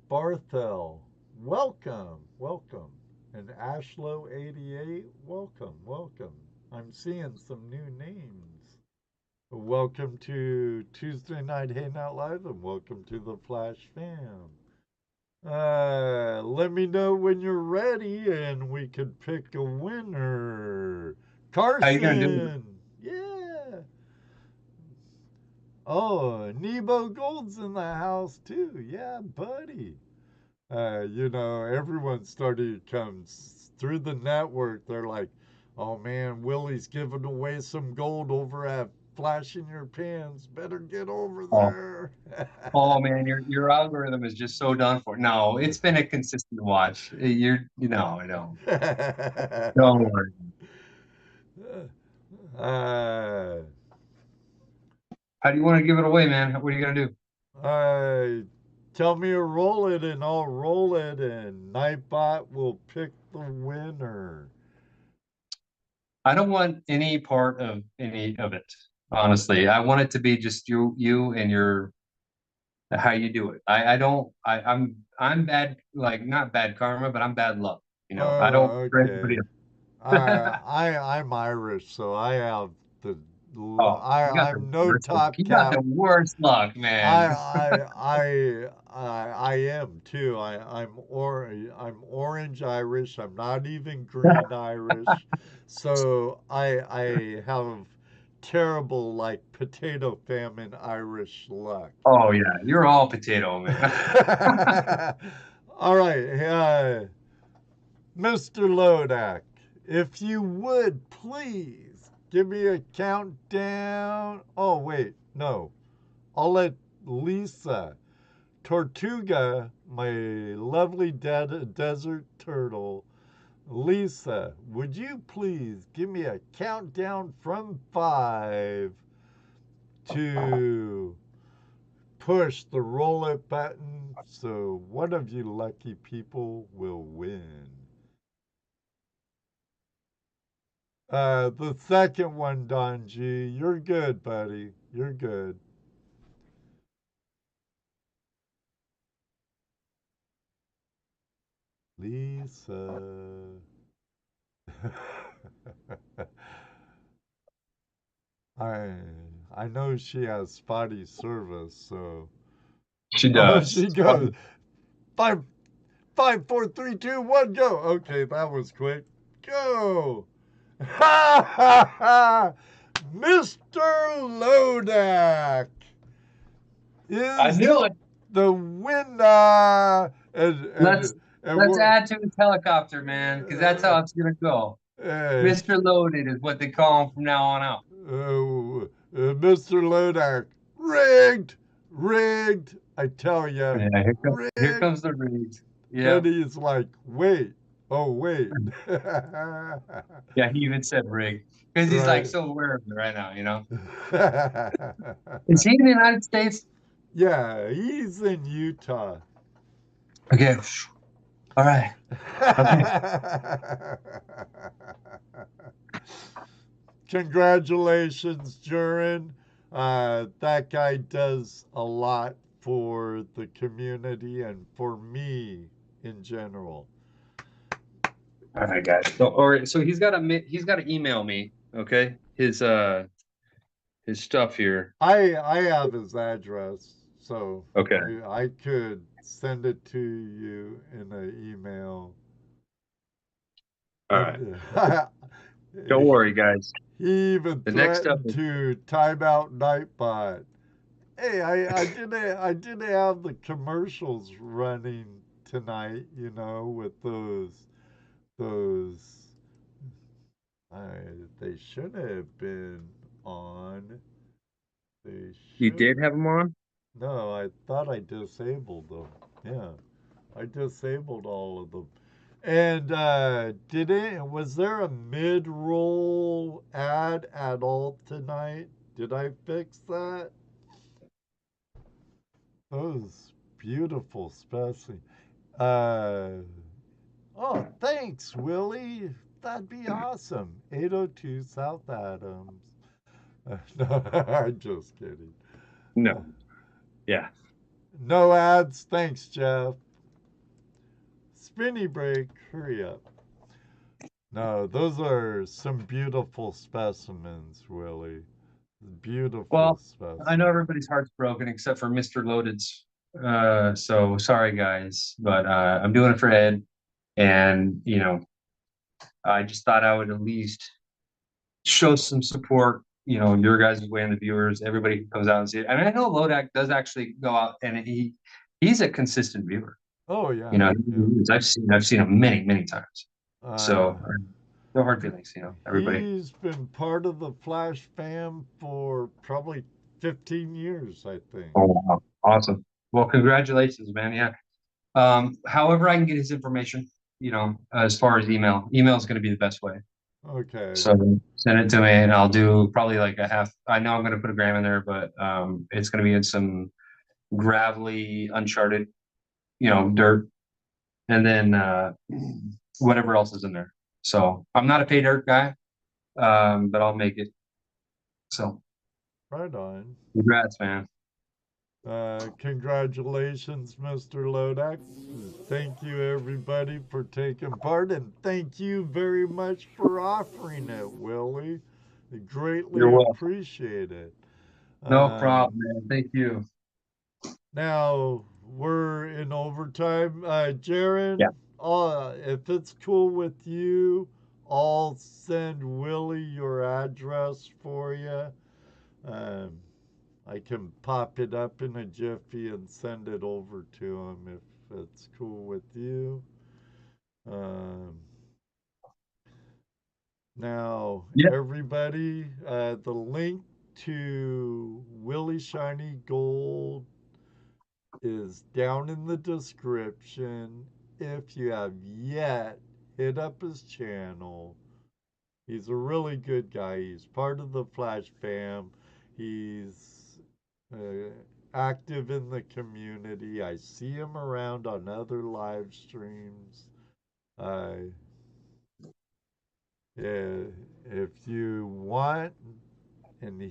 Barthel, welcome, welcome. And Ashlow88, welcome, welcome. I'm seeing some new names. Welcome to Tuesday Night Hangout Live and welcome to the Flash Fam. Let me know when you're ready and we could pick a winner. How you gonna do it? Carson! Yeah! Oh, Nebo Gold's in the house too. Yeah, buddy. Everyone started to come through the network. They're like, oh man, Willie's giving away some gold over at Flash in Your Pants. Better get over Oh, there. oh man, your algorithm is just so done for. No, it's been a consistent watch. I don't. Don't worry. uh, How do you want to give it away, man? What are you gonna do? uh, Tell me to roll it and I'll roll it and Nightbot will pick the winner. I don't want any part of any of it. Honestly, I want it to be just you and your how you do it. I don't. I'm bad. Like not bad karma, but I'm bad luck. I don't Oh, for anybody okay. else. I'm Irish, so I have the Oh, you got the I'm no worst. top You got the cap. worst luck, I man. I I am too. I'm orange Irish. I'm not even green Irish. So I have terrible like potato famine Irish luck. Oh yeah, you're all potato, man. All right, Mr. Lodak, if you would please give me a countdown. Oh, wait, no. I'll let Lisa Tortuga, my lovely desert turtle. Lisa, would you please give me a countdown from 5 to push the roll it button so one of you lucky people will win? The second one, Don G. You're good, buddy. You're good. Lisa. I I know she has spotty service, so She oh, does. she goes 5, 4, 3, 2, 1, go. Okay, that was quick. Go. Ha ha ha! Mr. Lodak I is knew it. the winner. Let's And let's we're add to his helicopter, man, because that's how it's gonna go. uh, Mr. Loaded is what they call him from now on out. Mr. Lodak. Rigged! Rigged! I tell ya. Yeah, here Rigged! comes the rigs. Yeah, And he's like, wait. Oh, wait. yeah. He even said rig because he's like Right. so aware of it right now. Is he in the United States? Yeah, he's in Utah. Okay. All right. Okay. Congratulations, Jurin. That guy does a lot for the community and for me in general. All right, guys. So, all right. So he's got to email me. Okay. His stuff here. I have his address, so Okay. I could send it to you in an email. All right. And Don't worry, guys. he even The next step threatened is to time out Nightbot. Hey, I didn't have the commercials running tonight, with those they should have been on. They you should. did have him on. No, I thought I disabled them. Yeah, I disabled all of them. And was there a mid-roll ad at all tonight? Did I fix that? Those beautiful specimens. Uh, oh, thanks, Wheelie. That'd be awesome. 802 South Adams. No, I'm just kidding. No. Yeah. No ads. Thanks, Jeff. Spinny break. Hurry up. No, those are some beautiful specimens, Willie. Beautiful Well, specimens. I know everybody's heart's broken except for Mr. Loaded's. So sorry, guys, but I'm doing it for Ed, and I just thought I would at least show some support. Your guys' way and the viewers, everybody who comes out and see it. I mean, I know Lodak does actually go out and he's a consistent viewer. Oh yeah. I've seen him many, many times. So Uh, no hard feelings, everybody. he's been part of the FlashFam for probably 15 years, I think. Oh wow, awesome. Well, congratulations, man. Yeah. However I can get his information, as far as email is going to be the best way. Okay. So send it to me and I'll do probably like a half. I know I'm going to put a gram in there, but it's going to be in some gravelly, uncharted, dirt, and then whatever else is in there. So I'm not a pay dirt guy, but I'll make it. So Right on. congrats, man. Congratulations, Mr. Lodak. Thank you, everybody, for taking part, and thank you very much for offering it, Willie. I greatly You're welcome. appreciate it. No problem, man. Thank you. Now we're in overtime. Jaron, Yeah. If it's cool with you, I'll send Willie your address for you. I can pop it up in a jiffy and send it over to him if it's cool with you. Now, Yep. everybody, the link to Willie Shiny Gold is down in the description. If you have yet, hit up his channel. He's a really good guy. He's part of the Flash Fam. He's active in the community. I see him around on other live streams. If you want, and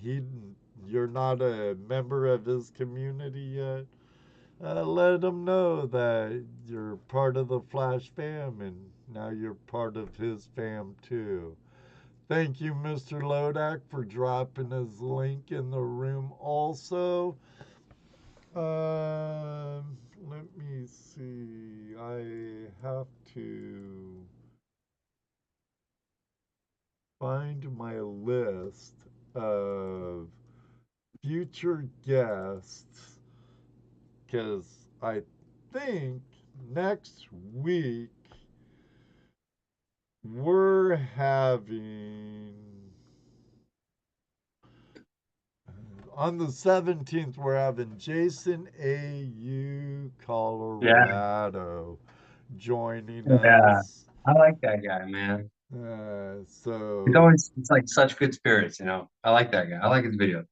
you're not a member of his community yet, let them know that you're part of the Flash fam and now you're part of his fam too. Thank you, Mr. Lodak, for dropping his link in the room also. Let me see. I have to find my list of future guests because I think next week we're having on the 17th we're having Jason A.U. Yeah, Colorado joining yeah. us. I like that guy, man. He's So always it's like such good spirits, you know. I like that guy. I like his video.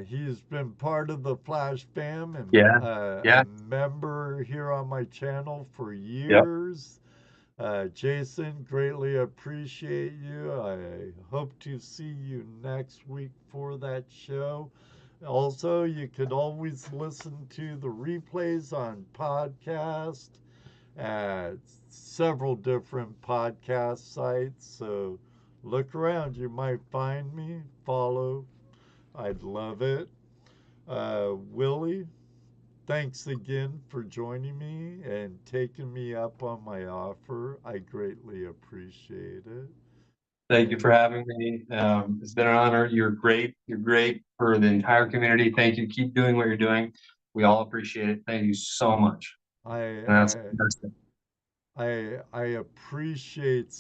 he's been part of the Flash fam and Yeah, a yeah, member here on my channel for yep. years. Jason, greatly appreciate you. I hope to see you next week for that show. Also, you could always listen to the replays on podcast at several different podcast sites. So look around. You might find me, follow. I'd love it. Willie, thanks again for joining me and taking me up on my offer. I greatly appreciate it. Thank you for having me. It's been an honor. You're great. You're great for the entire community. Thank you. Keep doing what you're doing. We all appreciate it. Thank you so much. I And that's I fantastic. I appreciate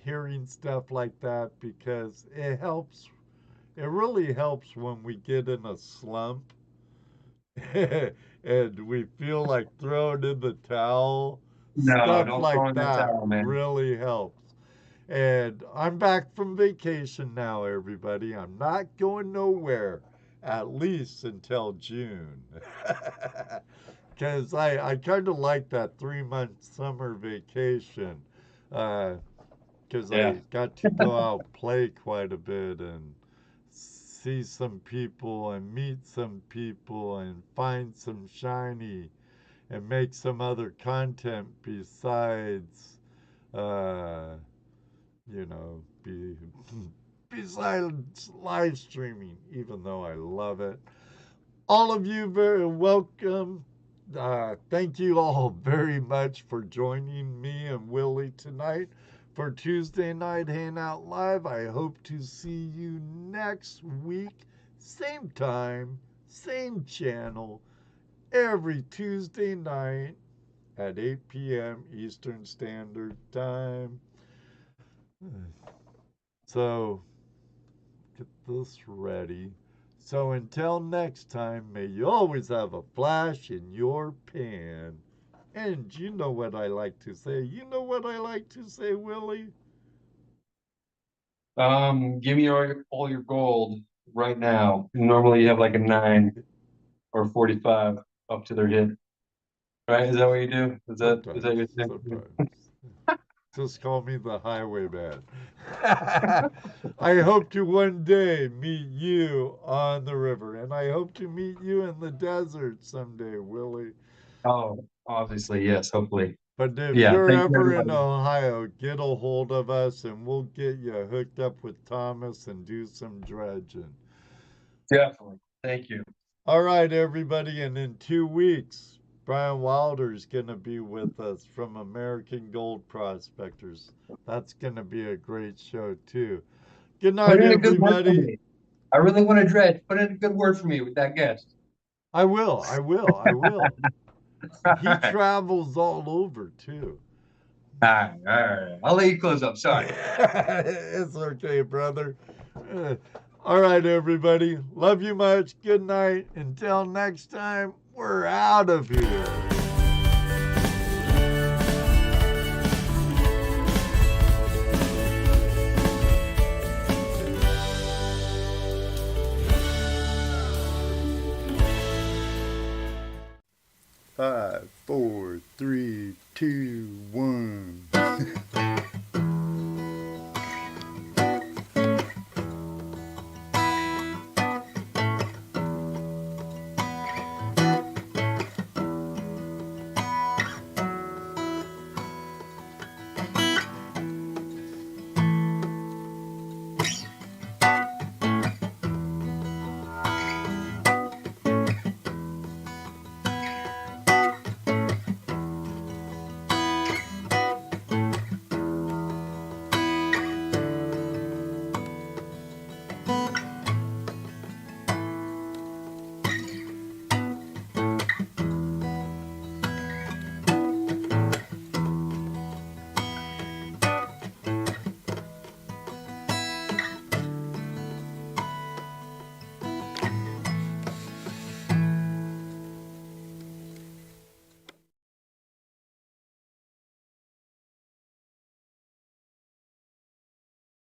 hearing stuff like that because it helps. It really helps when we get in a slump and we feel like throwing in the towel. No, Stuff don't throw like in the that towel, man. really helps. And I'm back from vacation now, everybody. I'm not going nowhere, at least until June. Because I kind of like that 3 month summer vacation. Because Yeah. I got to go out, play quite a bit, and see some people, and meet some people, and find some shiny, and make some other content besides uh, be besides live streaming, even though I love it. All of you very welcome. Thank you all very much for joining me and Willie tonight for Tuesday Night Hangout Live. I hope to see you next week, same time, same channel, every Tuesday night at 8 p.m. Eastern Standard Time. So get this ready. So until next time, may you always have a flash in your pan. And you know what I like to say. You know what I like to say, Willie? Give me all your gold right now. Normally you have like a 9 or 45 up to their hip. Right? Is that what you do? Is that Sometimes, your thing? sometimes. Just call me the highwayman. I hope to one day meet you on the river, and I hope to meet you in the desert someday, Willie. Oh, obviously, yes, hopefully. But if Yeah, you're thank you ever in everybody. Ohio, get a hold of us and we'll get you hooked up with Thomas and do some dredging. Definitely. Thank you. All right, everybody. And in 2 weeks, Brian Wilder's going to be with us from American Gold Prospectors. That's going to be a great show, too. Good Put night, in a good word for everybody. me. I really want to dredge. Put in a good word for me with that guest. I will. I will. I will. All He right. travels all over, too. All right. All right. I'll let you close up. Sorry. It's okay, brother. Uh, All right, everybody. Love you much. Good night. Until next time, we're out of here. Five, four, three, two, one.